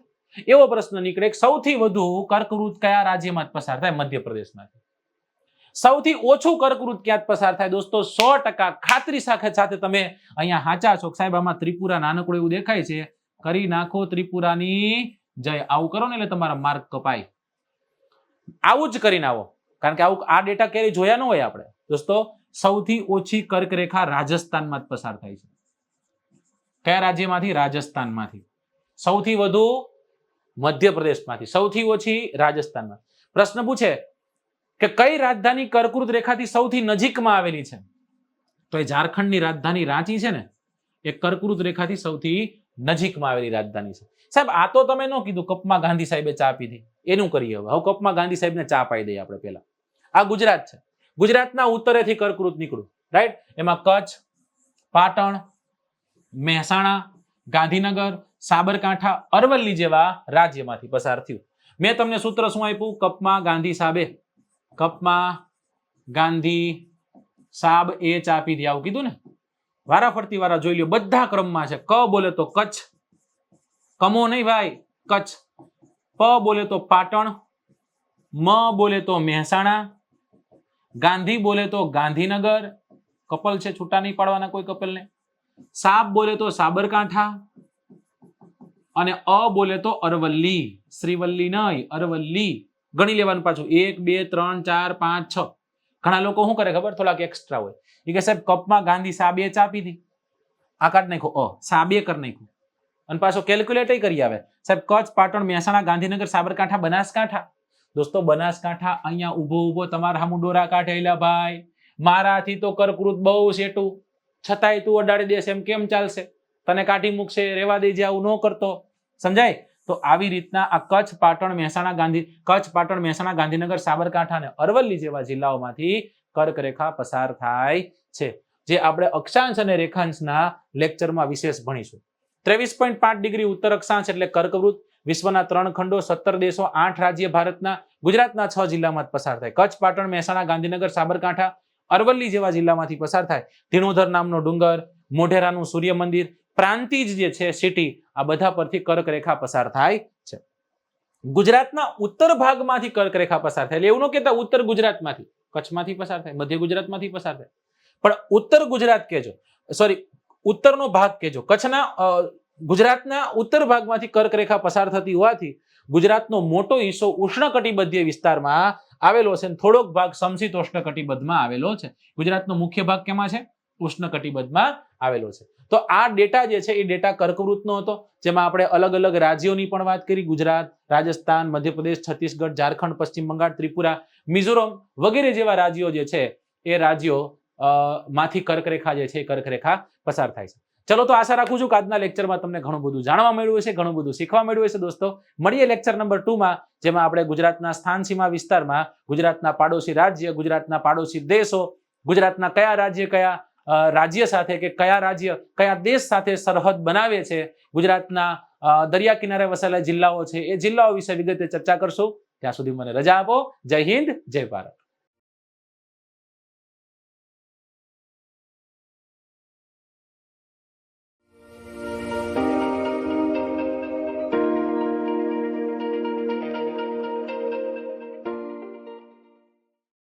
એવો પ્રશ્ન નીકળે કે સૌથી વધુ કર્કવૃત કયા રાજ્યમાં પસાર થાય? મધ્યપ્રદેશમાંથી. સૌથી ઓછું કર્કવૃત ક્યાં પસાર થાય? દોસ્તો 100% ખાતરી સાથે તમે અહીંયા સાચા છો. સાહેબ આમાં ત્રિપુરા નાનકડું એવું દેખાય છે, કરી નાખો ત્રિપુરાની જય. આવું કરો ને એટલે તમારા માર્ક કપાય. આવું જ કરીને આવો, કારણ કે આવું આ ડેટા ક્યારેય જોયા ન હોય આપણે. દોસ્તો સૌથી ઓછી કર્કરેખા રાજસ્થાનમાં જ પસાર થાય છે. કયા રાજ્યમાંથી? રાજસ્થાનમાંથી. સૌથી વધુ મધ્યપ્રદેશમાંથી, સૌથી ઓછી રાજસ્થાનમાં. પ્રશ્ન પૂછે કે કઈ રાજધાની કર્કવૃત રેખાથી સૌથી નજીકમાં આવેલી છે? તો એ ઝારખંડની રાજધાની રાંચી છે ને, એ કર્કવૃત રેખાથી સૌથી નજીકમાં આવેલી રાજધાની છે. સાહેબ આ તો તમે ન કીધું કપમાં ગાંધી સાહેબે ચા પીધી, એનું કરીએ હવે. કપમાં ગાંધી સાહેબને ચા પાઈ દઈએ આપણે પહેલા. આ ગુજરાત છે, ગુજરાતના ઉત્તરેથી કર્કવૃત નીકળ્યું, રાઈટ? એમાં કચ્છ, પાટણ, મહેસાણા, ગાંધીનગર, સાબરકાંઠા, અરવલ્લી જેવા રાજ્યમાંથી પસાર થયું. મેં તમને સૂત્ર શું આપ્યું? કપમાં ગાંધી સાહેબે, કપમાં ગાંધી સાબ એ ચા પીધી, આવું કીધું ને. વારાફરતી વારા જોઈ લ્યો, બધા ક્રમમાં છે. ક બોલે તો કચ્છ, કમો નહીં ભાઈ, કચ્છ. પ બોલે તો પાટણ, મ બોલે તો મહેસાણા, ગાંધી બોલે તો ગાંધીનગર, કપલ છે છૂટા નહીં પાડવાના કોઈ કપલને. સાબ બોલે તો સાબરકાંઠા અને અ બોલે તો અરવલ્લી. શ્રીવલ્લી નહીં, અરવલ્લી. ગણી લેવાનું પાછું 1 2 3 4 5 6. ઘણા લોકો શું કરે ખબર? થોડાક એક્સ્ટ્રા હોય. એ કે સાહેબ કપમાં ગાંધી સાબે ચા પીધી, આ કાઢ નાખો, સાબે કરી નાખ્યું અને પાછો કેલ્ક્યુલેટ કરી આવે. સાહેબ કચ્છ, પાટણ, મહેસાણા, ગાંધીનગર, સાબરકાંઠા, બનાસકાંઠા. દોસ્તો બનાસકાંઠા અહીંયા ઉભો તમારા સામું ડોરા કાઢેલા ભાઈ. મારાથી તો કર્કવૃત બહુ સેટું, છતાંય તું અડાડી દેશે એમ કેમ ચાલશે? તને કાઢી મૂકશે, રેવા દેજે, આવું ન કરતો. સમજાય? તો આવી રીતના આ કચ્છ, પાટણ, મહેસાણા, ગાંધીનગર, સાબરકાંઠા અને અરવલ્લી જેવા જિલ્લાઓમાંથી કર્કરેખા પસાર થાય છે, જે આપણે અક્ષાંશ અને રેખાંશના લેક્ચરમાં વિશેષ ભણીશું. 23.5 ડિગ્રી ઉત્તર અક્ષાંશ એટલે કર્કવૃત. વિશ્વના 3 ખંડો, 17 દેશો, 8 રાજ્ય ભારતના, ગુજરાતના 6 જિલ્લામાં પસાર થાય. કચ્છ, પાટણ, મહેસાણા, ગાંધીનગર, સાબરકાંઠા, અરવલ્લી જેવા જિલ્લામાંથી પસાર થાય. ધીણોધર નામનો ડુંગર, મોઢેરાનું સૂર્ય મંદિર, પ્રાંતિજ જે છે સિટી, આ બધા પરથી કર્કરેખા પસાર થાય છે. ગુજરાતના ઉત્તર ભાગમાંથી કર્કરેખા પસાર થાય. એવું ન કહેતા ઉત્તર ગુજરાતમાંથી, કચ્છમાંથી પસાર થાય, મધ્ય ગુજરાતમાંથી પસાર થાય, પણ ઉત્તર ગુજરાત કહેજો, સોરી ઉત્તરનો ભાગ કહેજો. કચ્છના ગુજરાતના ઉત્તર ભાગમાંથી કર્કરેખા પસાર થતી હોવાથી ગુજરાતનો મોટો હિસ્સો ઉષ્ણકટિબંધીય વિસ્તારમાં આવેલો છે અને થોડોક ભાગ સમશીતોષ્ણ કટિબંધમાં આવેલો છે. ગુજરાતનો મુખ્ય ભાગ કેમાં છે? ઉષ્ણકટિબંધમાં આવેલો છે. તો આ ડેટા જે છે એ ડેટા કર્કવૃતનો હતો, જેમાં આપણે અલગ અલગ રાજ્યોની પણ વાત કરી. ગુજરાત, રાજસ્થાન, મધ્યપ્રદેશ, છત્તીસગઢ, ઝારખંડ, પશ્ચિમ બંગાળ, ત્રિપુરા, મિઝોરમ વગેરે જેવા રાજ્યો જે છે એ રાજ્યો માંથી કર્કરેખા જે છે એ કર્કરેખા પસાર થાય છે. ચલો, તો આશા રાખું છું કે આજના લેક્ચરમાં તમને ઘણું બધું જાણવા મળ્યું હશે, ઘણું બધું શીખવા મળ્યું હશે. દોસ્તો મળીએ લેક્ચર નંબર 2 માં, જેમાં આપણે ગુજરાતના સ્થાન સીમા વિસ્તારમાં ગુજરાતના પાડોશી રાજ્ય, ગુજરાતના પાડોશી દેશો, ગુજરાતના કયા રાજ્ય સાથે કે કયા રાજ્ય કયા દેશ સાથે સરહદ બનાવે છે, ગુજરાતના દરિયા કિનારે વસેલા જિલ્લાઓ છે, એ જિલ્લાઓ વિશે વિગતે ચર્ચા કરશું. ત્યાં સુધી મને રજા આપો. જય હિન્દ, જય ભારત.